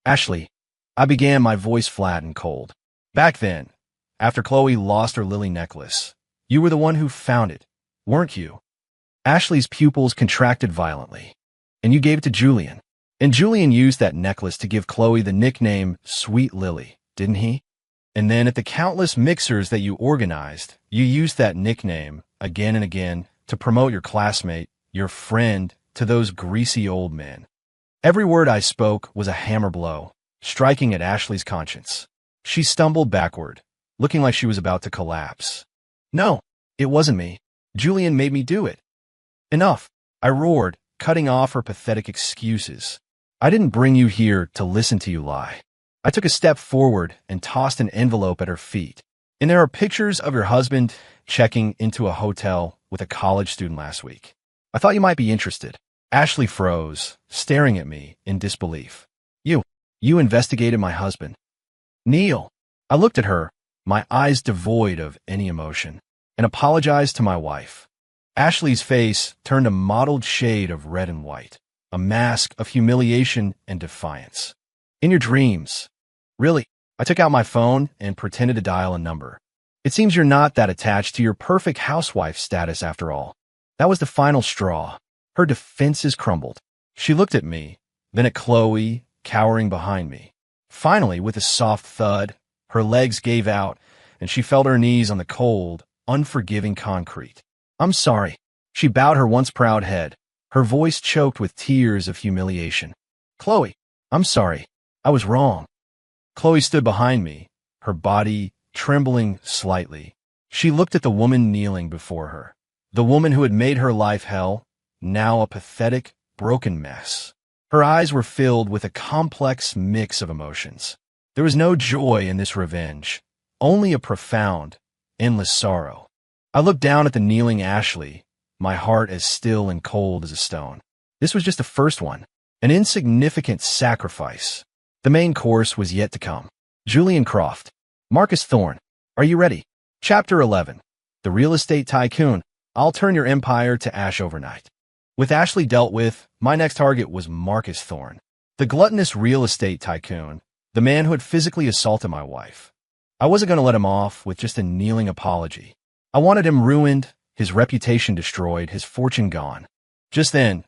Ashley," I began, my voice flat and cold. "Back then, after Chloe lost her Lily necklace, you were the one who found it, weren't you?" Ashley's pupils contracted violently. "And you gave it to Julian. And Julian used that necklace to give Chloe the nickname Sweet Lily, didn't he? And then at the countless mixers that you organized, you used that nickname again and again to promote your classmate, your friend, to those greasy old men." Every word I spoke was a hammer blow, striking at Ashley's conscience. She stumbled backward, looking like she was about to collapse. "No, it wasn't me. Julian made me do it." "Enough," I roared, cutting off her pathetic excuses. "I didn't bring you here to listen to you lie." I took a step forward and tossed an envelope at her feet. "And there are pictures of your husband checking into a hotel with a college student last week. I thought you might be interested." Ashley froze, staring at me in disbelief. You investigated my husband?" "Neil." I looked at her, my eyes devoid of any emotion, and apologized to my wife. Ashley's face turned a mottled shade of red and white, a mask of humiliation and defiance. "In your dreams." "Really?" I took out my phone and pretended to dial a number. "It seems you're not that attached to your perfect housewife status after all." That was the final straw. Her defenses crumbled. She looked at me, then at Chloe, cowering behind me. Finally, with a soft thud, her legs gave out, and she felt her knees on the cold, unforgiving concrete. "I'm sorry." She bowed her once proud head, her voice choked with tears of humiliation. "Chloe, I'm sorry. I was wrong." Chloe stood behind me, her body trembling slightly. She looked at the woman kneeling before her, the woman who had made her life hell, now a pathetic, broken mess. Her eyes were filled with a complex mix of emotions. There was no joy in this revenge, only a profound, endless sorrow. I looked down at the kneeling Ashley, my heart as still and cold as a stone. This was just the first one, an insignificant sacrifice. The main course was yet to come. Julian Croft. Marcus Thorne. Are you ready? Chapter 11. The Real Estate Tycoon. I'll turn your empire to ash overnight. With Ashley dealt with, my next target was Marcus Thorne, the gluttonous real estate tycoon, the man who had physically assaulted my wife. I wasn't going to let him off with just a kneeling apology. I wanted him ruined, his reputation destroyed, his fortune gone. Just then,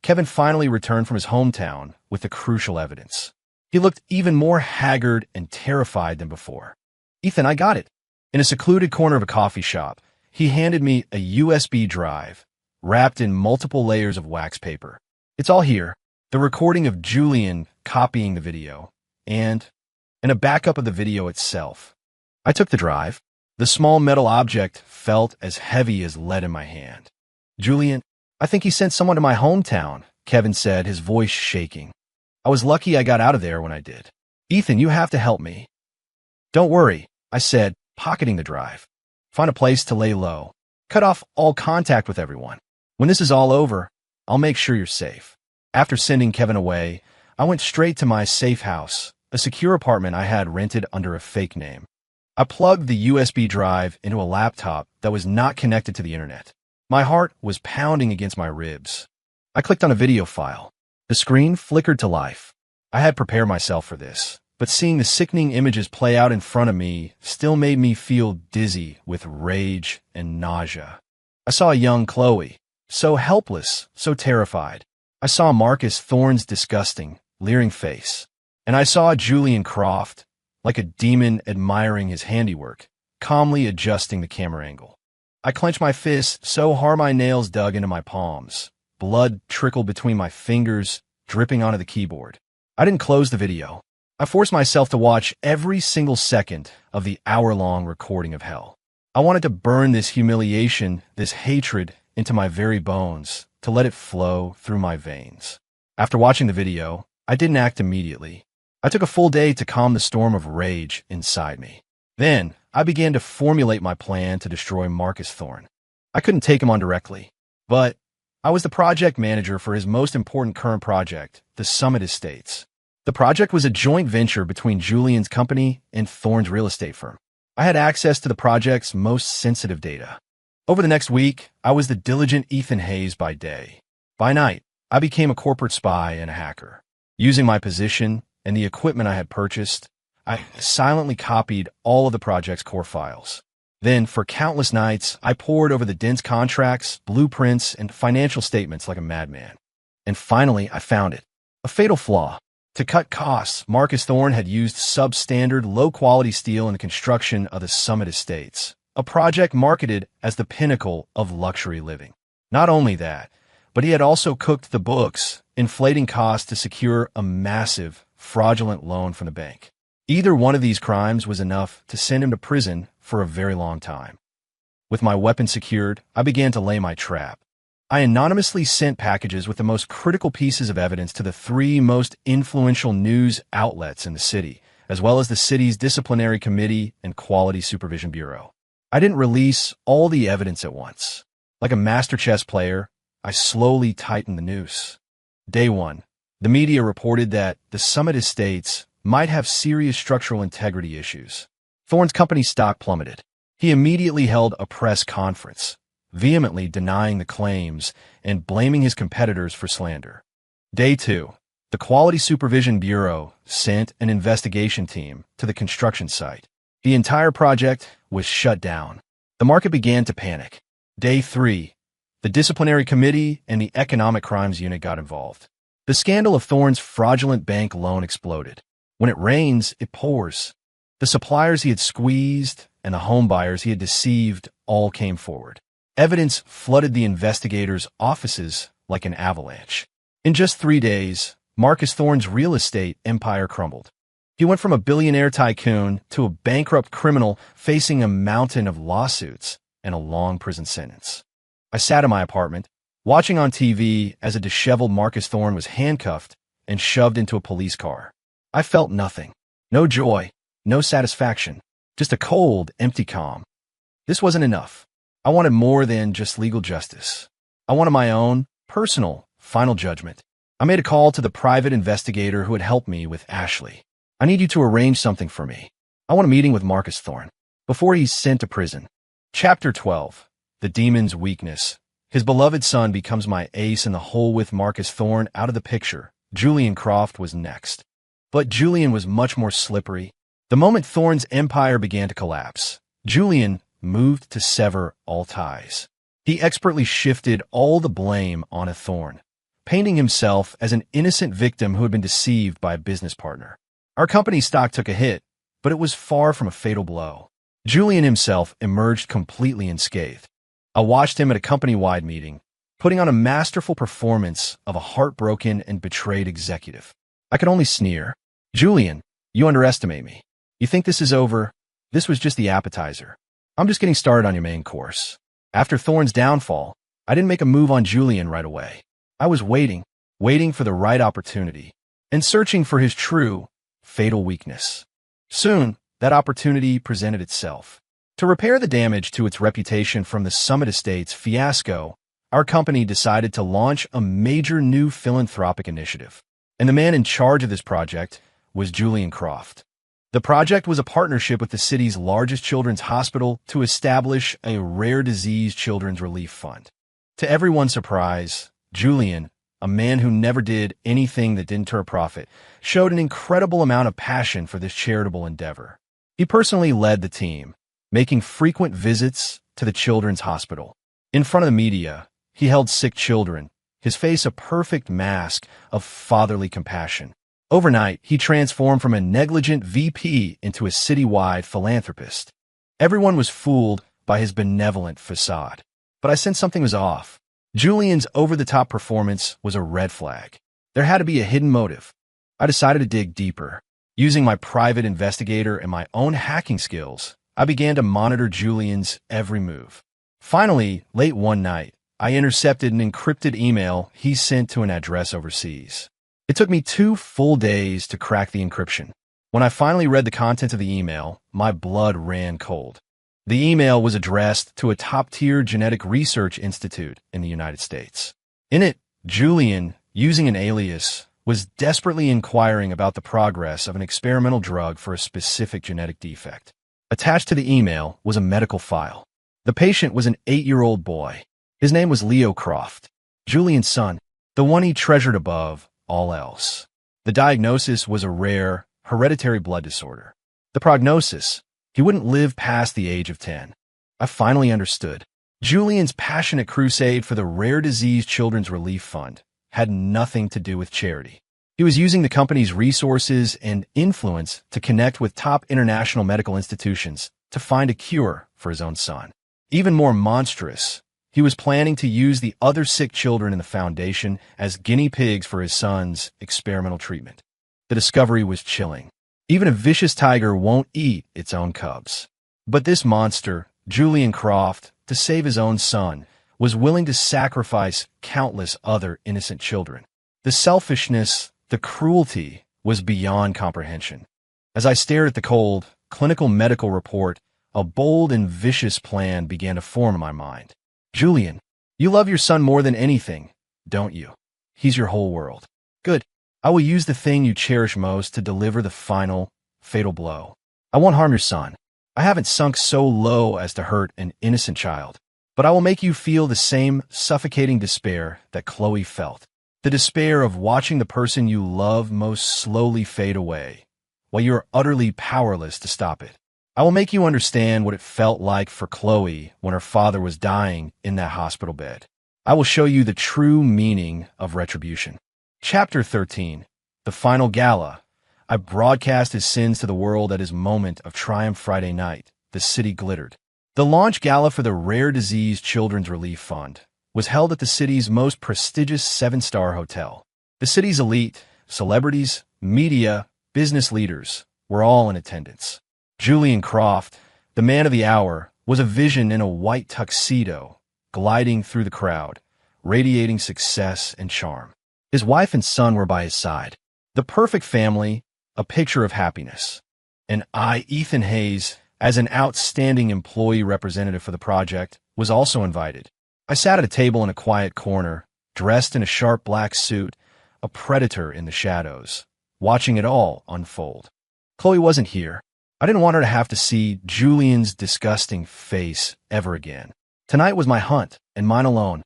Kevin finally returned from his hometown with the crucial evidence. He looked even more haggard and terrified than before. "Ethan, I got it. In a secluded corner of a coffee shop, he handed me a USB drive, wrapped in multiple layers of wax paper. It's all here. The recording of Julian copying the video, and a backup of the video itself. I took the drive. The small metal object felt as heavy as lead in my hand. Julian, I think he sent someone to my hometown, Kevin said, his voice shaking. I was lucky I got out of there when I did. Ethan, you have to help me. Don't worry, I said, pocketing the drive. Find a place to lay low. Cut off all contact with everyone. When this is all over, I'll make sure you're safe. After sending Kevin away, I went straight to my safe house, a secure apartment I had rented under a fake name. I plugged the USB drive into a laptop that was not connected to the internet. My heart was pounding against my ribs. I clicked on a video file. The screen flickered to life. I had prepared myself for this, but seeing the sickening images play out in front of me still made me feel dizzy with rage and nausea. I saw a young Chloe, so helpless, so terrified. I saw Marcus Thorne's disgusting, leering face, and I saw Julian Croft, like a demon admiring his handiwork, calmly adjusting the camera angle. I clenched my fist so hard my nails dug into my palms. Blood trickled between my fingers, dripping onto the keyboard. I didn't close the video. I forced myself to watch every single second of the hour-long recording of hell. I wanted to burn this humiliation, this hatred, into my very bones, to let it flow through my veins. After watching the video, I didn't act immediately. I took a full day to calm the storm of rage inside me. Then, I began to formulate my plan to destroy Marcus Thorne. I couldn't take him on directly, but I was the project manager for his most important current project, the Summit Estates. The project was a joint venture between Julian's company and Thorne's real estate firm. I had access to the project's most sensitive data. Over the next week, I was the diligent Ethan Hayes by day. By night, I became a corporate spy and a hacker. Using my position and the equipment I had purchased, I silently copied all of the project's core files. Then, for countless nights, I pored over the dense contracts, blueprints, and financial statements like a madman. And finally, I found it. A fatal flaw. To cut costs, Marcus Thorne had used substandard, low-quality steel in the construction of the Summit Estates, a project marketed as the pinnacle of luxury living. Not only that, but he had also cooked the books, inflating costs to secure a massive, fraudulent loan from the bank. Either one of these crimes was enough to send him to prison for a very long time. With my weapon secured, I began to lay my trap. I anonymously sent packages with the most critical pieces of evidence to the 3 most influential news outlets in the city, as well as the city's disciplinary committee and quality supervision bureau. I didn't release all the evidence at once. Like a master chess player, I slowly tightened the noose. Day 1, the media reported that the Summit Estates might have serious structural integrity issues. Thorne's company stock plummeted. He immediately held a press conference, vehemently denying the claims and blaming his competitors for slander. Day 2, the Quality Supervision Bureau sent an investigation team to the construction site. The entire project was shut down. The market began to panic. Day 3, the disciplinary committee and the economic crimes unit got involved. The scandal of Thorne's fraudulent bank loan exploded. When it rains, it pours. The suppliers he had squeezed and the home buyers he had deceived all came forward. Evidence flooded the investigators' offices like an avalanche. In just 3 days, Marcus Thorne's real estate empire crumbled. He went from a billionaire tycoon to a bankrupt criminal facing a mountain of lawsuits and a long prison sentence. I sat in my apartment, watching on TV as a disheveled Marcus Thorne was handcuffed and shoved into a police car. I felt nothing. No joy, no satisfaction, just a cold, empty calm. This wasn't enough. I wanted more than just legal justice. I wanted my own, personal, final judgment. I made a call to the private investigator who had helped me with Ashley. I need you to arrange something for me. I want a meeting with Marcus Thorne before he's sent to prison. Chapter 12. The Demon's Weakness. His beloved son becomes my ace in the hole. With Marcus Thorne out of the picture, Julian Croft was next. But Julian was much more slippery. The moment Thorne's empire began to collapse, Julian moved to sever all ties. He expertly shifted all the blame onto Thorne, painting himself as an innocent victim who had been deceived by a business partner. Our company's stock took a hit, but it was far from a fatal blow. Julian himself emerged completely unscathed. I watched him at a company-wide meeting, putting on a masterful performance of a heartbroken and betrayed executive. I could only sneer. Julian, you underestimate me. You think this is over? This was just the appetizer. I'm just getting started on your main course. After Thorne's downfall, I didn't make a move on Julian right away. I was waiting for the right opportunity, and searching for his true, fatal weakness. Soon, that opportunity presented itself. To repair the damage to its reputation from the Summit Estates fiasco, our company decided to launch a major new philanthropic initiative. And the man in charge of this project was Julian Croft. The project was a partnership with the city's largest children's hospital to establish a rare disease children's relief fund. To everyone's surprise, Julian, a man who never did anything that didn't turn a profit, showed an incredible amount of passion for this charitable endeavor. He personally led the team, making frequent visits to the children's hospital. In front of the media, he held sick children, his face a perfect mask of fatherly compassion. Overnight, he transformed from a negligent VP into a citywide philanthropist. Everyone was fooled by his benevolent facade. But I sensed something was off. Julian's over-the-top performance was a red flag. There had to be a hidden motive. I decided to dig deeper. Using my private investigator and my own hacking skills, I began to monitor Julian's every move. Finally, late one night, I intercepted an encrypted email he sent to an address overseas. It took me 2 full days to crack the encryption. When I finally read the contents of the email, my blood ran cold. The email was addressed to a top-tier genetic research institute in the United States. In it, Julian, using an alias, was desperately inquiring about the progress of an experimental drug for a specific genetic defect. Attached to the email was a medical file. The patient was an 8-year-old boy. His name was Leo Croft, Julian's son, the one he treasured above all else. The diagnosis was a rare, hereditary blood disorder. The prognosis: he wouldn't live past the age of 10. I finally understood. Julian's passionate crusade for the Rare Disease Children's Relief Fund had nothing to do with charity. He was using the company's resources and influence to connect with top international medical institutions to find a cure for his own son. Even more monstrous, he was planning to use the other sick children in the foundation as guinea pigs for his son's experimental treatment. The discovery was chilling. Even a vicious tiger won't eat its own cubs. But this monster, Julian Croft, to save his own son, was willing to sacrifice countless other innocent children. The selfishness, the cruelty, was beyond comprehension. As I stared at the cold, clinical medical report, a bold and vicious plan began to form in my mind. Julian, you love your son more than anything, don't you? He's your whole world. Good. I will use the thing you cherish most to deliver the final, fatal blow. I won't harm your son. I haven't sunk so low as to hurt an innocent child. But I will make you feel the same suffocating despair that Chloe felt. The despair of watching the person you love most slowly fade away, while you are utterly powerless to stop it. I will make you understand what it felt like for Chloe when her father was dying in that hospital bed. I will show you the true meaning of retribution. Chapter 13. The Final Gala. I broadcast his sins to the world at his moment of triumph Friday night. The city glittered. The launch gala for the Rare Disease Children's Relief Fund was held at the city's most prestigious 7-star hotel. The city's elite, celebrities, media, business leaders were all in attendance. Julian Croft, the man of the hour, was a vision in a white tuxedo, gliding through the crowd, radiating success and charm. His wife and son were by his side. The perfect family, a picture of happiness. And I, Ethan Hayes, as an outstanding employee representative for the project, was also invited. I sat at a table in a quiet corner, dressed in a sharp black suit, a predator in the shadows, watching it all unfold. Chloe wasn't here. I didn't want her to have to see Julian's disgusting face ever again. Tonight was my hunt, and mine alone.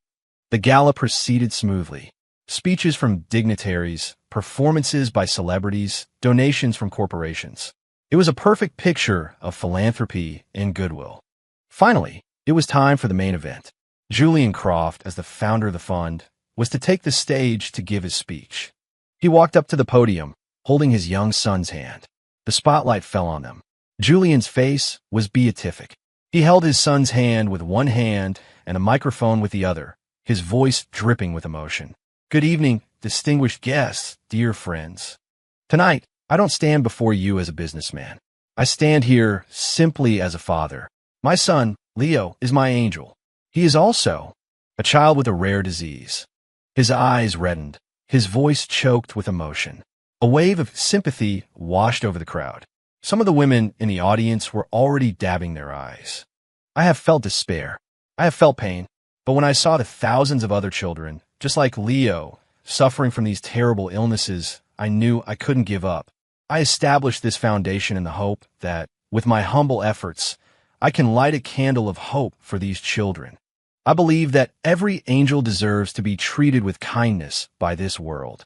The gala proceeded smoothly. Speeches from dignitaries, performances by celebrities, donations from corporations. It was a perfect picture of philanthropy and goodwill. Finally, it was time for the main event. Julian Croft, as the founder of the fund, was to take the stage to give his speech. He walked up to the podium, holding his young son's hand. The spotlight fell on them. Julian's face was beatific. He held his son's hand with one hand and a microphone with the other, his voice dripping with emotion. "Good evening, distinguished guests, dear friends. Tonight, I don't stand before you as a businessman. I stand here simply as a father. My son, Leo, is my angel. He is also a child with a rare disease." His eyes reddened, his voice choked with emotion. A wave of sympathy washed over the crowd. Some of the women in the audience were already dabbing their eyes. I have felt despair. I have felt pain. But when I saw the thousands of other children, just like Leo, suffering from these terrible illnesses, I knew I couldn't give up. I established this foundation in the hope that, with my humble efforts, I can light a candle of hope for these children. I believe that every angel deserves to be treated with kindness by this world.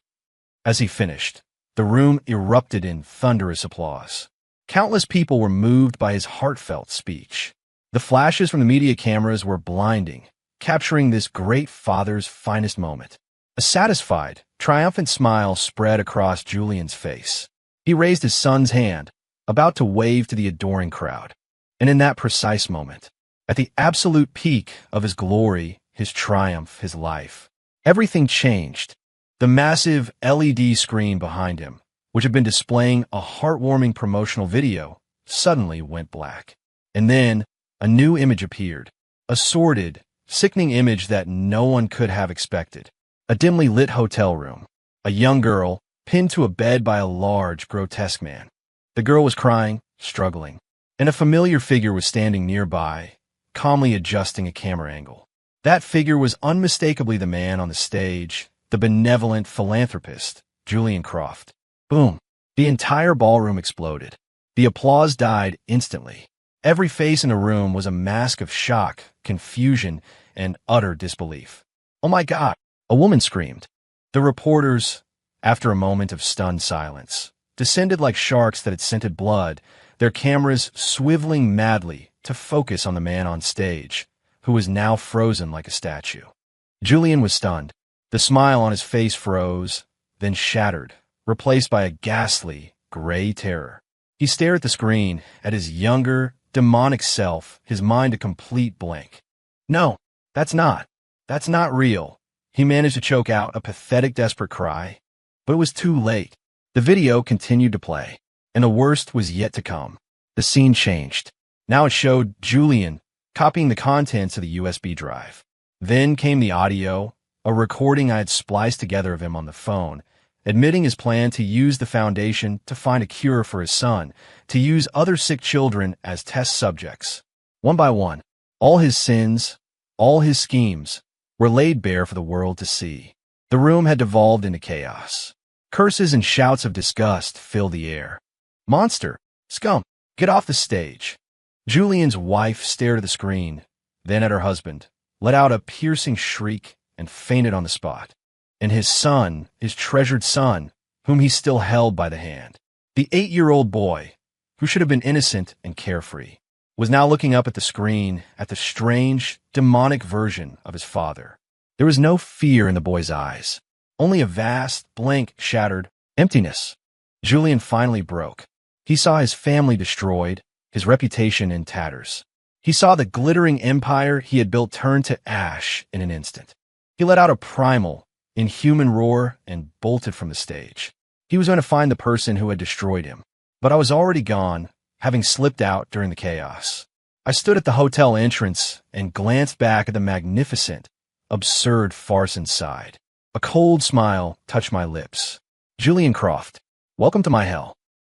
As he finished, the room erupted in thunderous applause. Countless people were moved by his heartfelt speech. The flashes from the media cameras were blinding, capturing this great father's finest moment. A satisfied, triumphant smile spread across Julian's face. He raised his son's hand, about to wave to the adoring crowd. And in that precise moment, at the absolute peak of his glory, his triumph, his life, everything changed. The massive LED screen behind him, which had been displaying a heartwarming promotional video, suddenly went black. And then a new image appeared, a sordid, sickening image that no one could have expected. A dimly lit hotel room, a young girl pinned to a bed by a large, grotesque man. The girl was crying, struggling, and a familiar figure was standing nearby, calmly adjusting a camera angle. That figure was unmistakably the man on the stage, the benevolent philanthropist, Julian Croft. Boom! The entire ballroom exploded. The applause died instantly. Every face in the room was a mask of shock, confusion, and utter disbelief. "Oh my God!" a woman screamed. The reporters, after a moment of stunned silence, descended like sharks that had scented blood, their cameras swiveling madly to focus on the man on stage, who was now frozen like a statue. Julian was stunned. The smile on his face froze, then shattered, replaced by a ghastly, gray terror. He stared at the screen, at his younger, demonic self, his mind a complete blank. "No, that's not real." He managed to choke out a pathetic, desperate cry. But it was too late. The video continued to play, and the worst was yet to come. The scene changed. Now it showed Julian copying the contents of the USB drive. Then came the audio, a recording I had spliced together of him on the phone, admitting his plan to use the foundation to find a cure for his son, to use other sick children as test subjects. One by one, all his sins, all his schemes, were laid bare for the world to see. The room had devolved into chaos. Curses and shouts of disgust filled the air. "Monster! Scum! Get off the stage!" Julian's wife stared at the screen, then at her husband, let out a piercing shriek, and fainted on the spot. And his son, his treasured son, whom he still held by the hand, the 8-year-old boy, who should have been innocent and carefree, was now looking up at the screen at the strange, demonic version of his father. There was no fear in the boy's eyes, only a vast, blank, shattered emptiness. Julian finally broke. He saw his family destroyed, his reputation in tatters. He saw the glittering empire he had built turn to ash in an instant. He let out a primal, inhuman roar and bolted from the stage. He was going to find the person who had destroyed him. But I was already gone, having slipped out during the chaos. I stood at the hotel entrance and glanced back at the magnificent, absurd farce inside. A cold smile touched my lips. Julian Croft, welcome to my hell.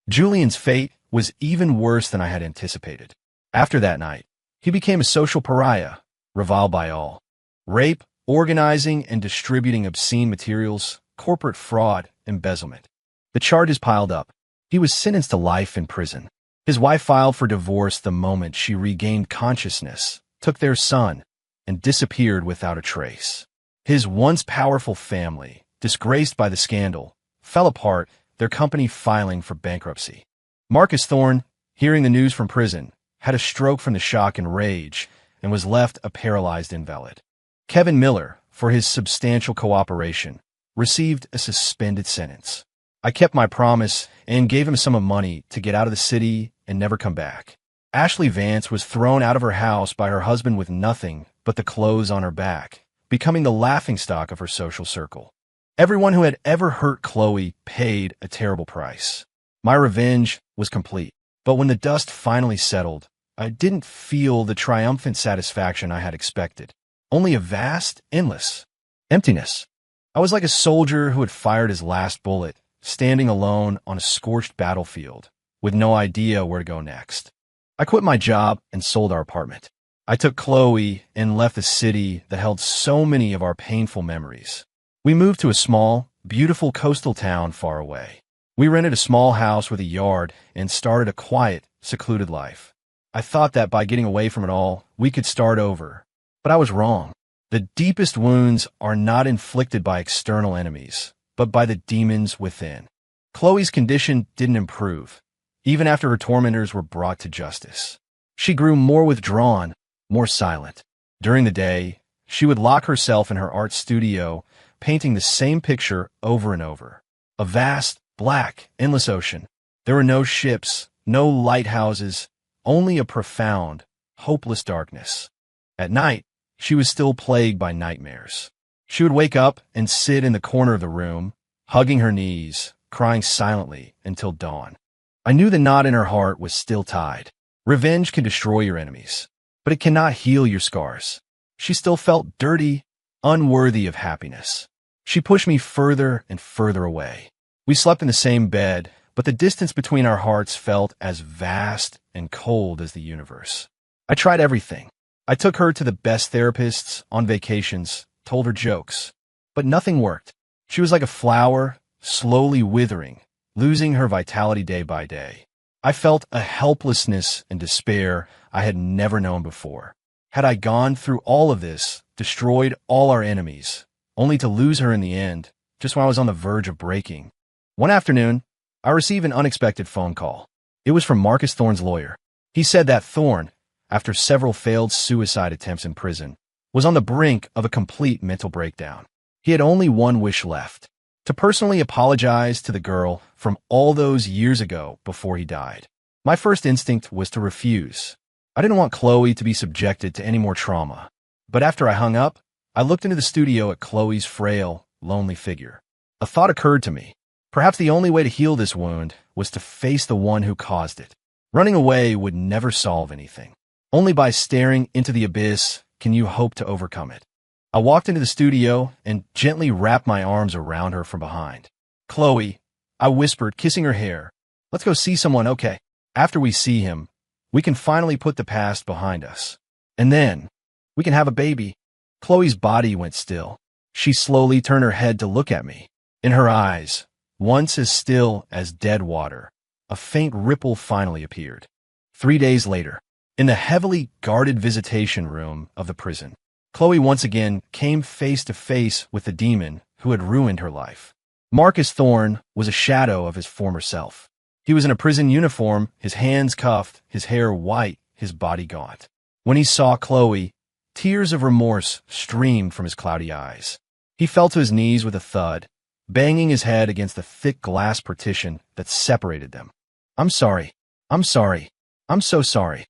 Julian's fate was even worse than I had anticipated. After that night, he became a social pariah, reviled by all. Rape, organizing and distributing obscene materials, corporate fraud, embezzlement. The charges piled up. He was sentenced to life in prison. His wife filed for divorce the moment she regained consciousness, took their son, and disappeared without a trace. His once powerful family, disgraced by the scandal, fell apart, their company filing for bankruptcy. Marcus Thorne, hearing the news from prison, had a stroke from the shock and rage and was left a paralyzed invalid. Kevin Miller, for his substantial cooperation, received a suspended sentence. I kept my promise and gave him some money to get out of the city and never come back. Ashley Vance was thrown out of her house by her husband with nothing but the clothes on her back, becoming the laughingstock of her social circle. Everyone who had ever hurt Chloe paid a terrible price. My revenge was complete, but when the dust finally settled, I didn't feel the triumphant satisfaction I had expected. Only a vast, endless emptiness. I was like a soldier who had fired his last bullet, standing alone on a scorched battlefield, with no idea where to go next. I quit my job and sold our apartment. I took Chloe and left the city that held so many of our painful memories. We moved to a small, beautiful coastal town far away. We rented a small house with a yard and started a quiet, secluded life. I thought that by getting away from it all, we could start over. But I was wrong. The deepest wounds are not inflicted by external enemies, but by the demons within. Chloe's condition didn't improve, even after her tormentors were brought to justice. She grew more withdrawn, more silent. During the day, she would lock herself in her art studio, painting the same picture over and over. A vast, black, endless ocean. There were no ships, no lighthouses, only a profound, hopeless darkness. At night, she was still plagued by nightmares. She would wake up and sit in the corner of the room, hugging her knees, crying silently until dawn. I knew the knot in her heart was still tied. Revenge can destroy your enemies, but it cannot heal your scars. She still felt dirty, unworthy of happiness. She pushed me further and further away. We slept in the same bed, but the distance between our hearts felt as vast and cold as the universe. I tried everything. I took her to the best therapists, on vacations, told her jokes. But nothing worked. She was like a flower, slowly withering, losing her vitality day by day. I felt a helplessness and despair I had never known before. Had I gone through all of this, destroyed all our enemies, only to lose her in the end, just when I was on the verge of breaking? One afternoon, I received an unexpected phone call. It was from Marcus Thorne's lawyer. He said that Thorne, after several failed suicide attempts in prison, was on the brink of a complete mental breakdown. He had only one wish left: to personally apologize to the girl from all those years ago before he died. My first instinct was to refuse. I didn't want Chloe to be subjected to any more trauma. But after I hung up, I looked into the studio at Chloe's frail, lonely figure. A thought occurred to me. Perhaps the only way to heal this wound was to face the one who caused it. Running away would never solve anything. Only by staring into the abyss can you hope to overcome it. I walked into the studio and gently wrapped my arms around her from behind. "Chloe," I whispered, kissing her hair. "Let's go see someone, okay? After we see him, we can finally put the past behind us. And then, we can have a baby." Chloe's body went still. She slowly turned her head to look at me. In her eyes, once as still as dead water, a faint ripple finally appeared. 3 days later, in the heavily guarded visitation room of the prison, Chloe once again came face to face with the demon who had ruined her life. Marcus Thorne was a shadow of his former self. He was in a prison uniform, his hands cuffed, his hair white, his body gaunt. When he saw Chloe, tears of remorse streamed from his cloudy eyes. He fell to his knees with a thud, banging his head against the thick glass partition that separated them. "I'm sorry. I'm sorry. I'm so sorry."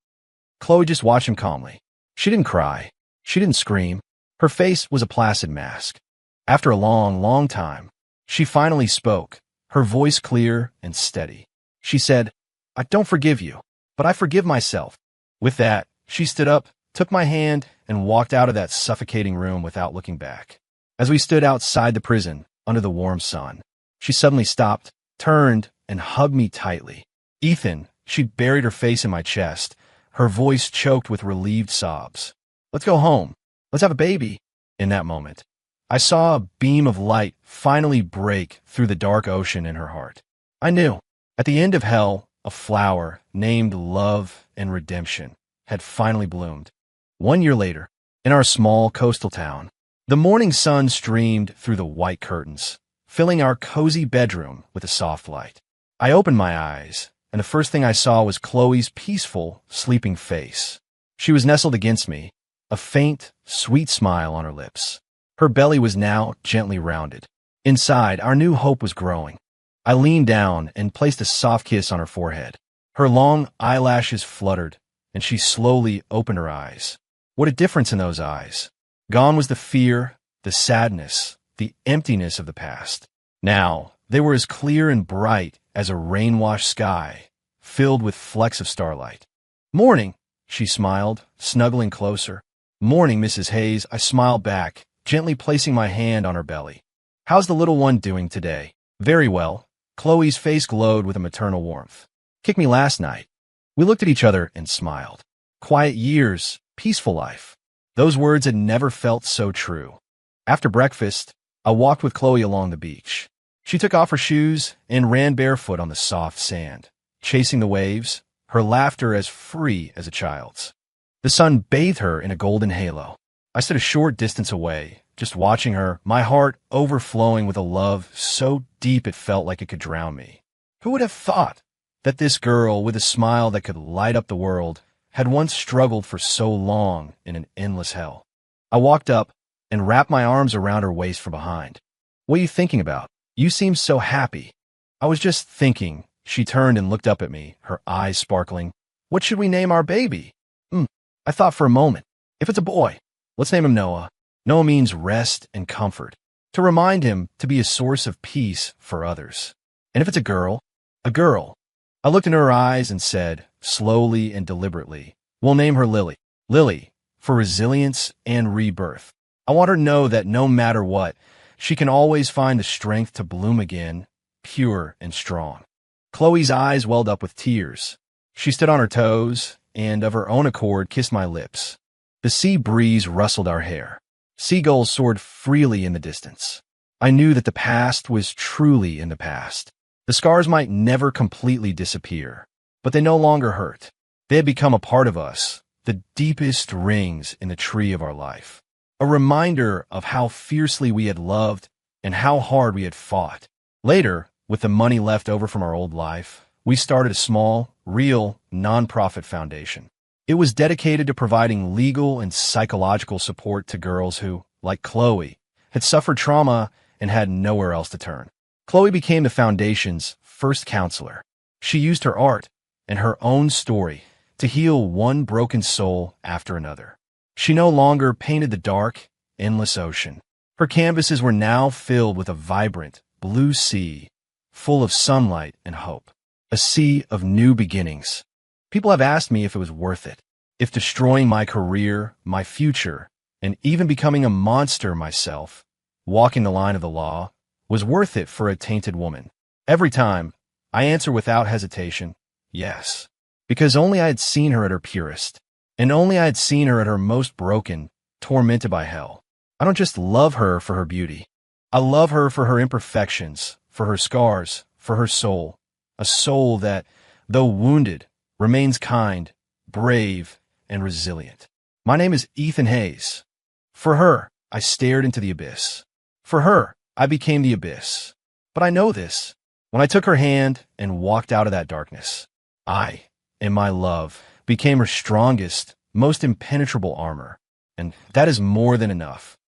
Chloe just watched him calmly. She didn't cry. She didn't scream. Her face was a placid mask. After a long, long time, she finally spoke, her voice clear and steady. She said, "I don't forgive you, but I forgive myself." With that, she stood up, took my hand, and walked out of that suffocating room without looking back. As we stood outside the prison, under the warm sun, she suddenly stopped, turned, and hugged me tightly. "Ethan," she buried her face in my chest, her voice choked with relieved sobs. "Let's go home. Let's have a baby." In that moment, I saw a beam of light finally break through the dark ocean in her heart. I knew, at the end of hell, a flower named love and redemption had finally bloomed. 1 year later, in our small coastal town, the morning sun streamed through the white curtains, filling our cozy bedroom with a soft light. I opened my eyes, and the first thing I saw was Chloe's peaceful, sleeping face. She was nestled against me, a faint, sweet smile on her lips. Her belly was now gently rounded. Inside, our new hope was growing. I leaned down and placed a soft kiss on her forehead. Her long eyelashes fluttered, and she slowly opened her eyes. What a difference in those eyes. Gone was the fear, the sadness, the emptiness of the past. Now, they were as clear and bright as a rain-washed sky, filled with flecks of starlight. "Morning," she smiled, snuggling closer. "Morning, Mrs. Hayes," I smiled back, gently placing my hand on her belly. "How's the little one doing today?" "Very well." Chloe's face glowed with a maternal warmth. "Kicked me last night." We looked at each other and smiled. Quiet years, peaceful life. Those words had never felt so true. After breakfast, I walked with Chloe along the beach. She took off her shoes and ran barefoot on the soft sand, chasing the waves, her laughter as free as a child's. The sun bathed her in a golden halo. I stood a short distance away, just watching her, my heart overflowing with a love so deep it felt like it could drown me. Who would have thought that this girl, with a smile that could light up the world, had once struggled for so long in an endless hell? I walked up and wrapped my arms around her waist from behind. "What are you thinking about? You seem so happy." "I was just thinking." She turned and looked up at me, her eyes sparkling. "What should we name our baby?" I thought for a moment. "If it's a boy, let's name him Noah." Noah means rest and comfort, to remind him to be a source of peace for others. "And if it's a girl?" "A girl." I looked into her eyes and said, slowly and deliberately, "We'll name her Lily." Lily, for resilience and rebirth. I want her to know that no matter what, she can always find the strength to bloom again, pure and strong. Chloe's eyes welled up with tears. She stood on her toes and, of her own accord, kissed my lips. The sea breeze rustled our hair. Seagulls soared freely in the distance. I knew that the past was truly in the past. The scars might never completely disappear, but they no longer hurt. They had become a part of us, the deepest rings in the tree of our life. A reminder of how fiercely we had loved and how hard we had fought. Later, with the money left over from our old life, we started a small, real, nonprofit foundation. It was dedicated to providing legal and psychological support to girls who, like Chloe, had suffered trauma and had nowhere else to turn. Chloe became the foundation's first counselor. She used her art and her own story to heal one broken soul after another. She no longer painted the dark, endless ocean. Her canvases were now filled with a vibrant, blue sea, full of sunlight and hope. A sea of new beginnings. People have asked me if it was worth it, if destroying my career, my future, and even becoming a monster myself, walking the line of the law, was worth it for a tainted woman. Every time, I answer without hesitation, yes. Because only I had seen her at her purest, and only I had seen her at her most broken, tormented by hell. I don't just love her for her beauty. I love her for her imperfections, for her scars, for her soul. A soul that, though wounded, remains kind, brave, and resilient. My name is Ethan Hayes. For her, I stared into the abyss. For her, I became the abyss. But I know this. When I took her hand and walked out of that darkness, I, in my love, became her strongest, most impenetrable armor. And that is more than enough.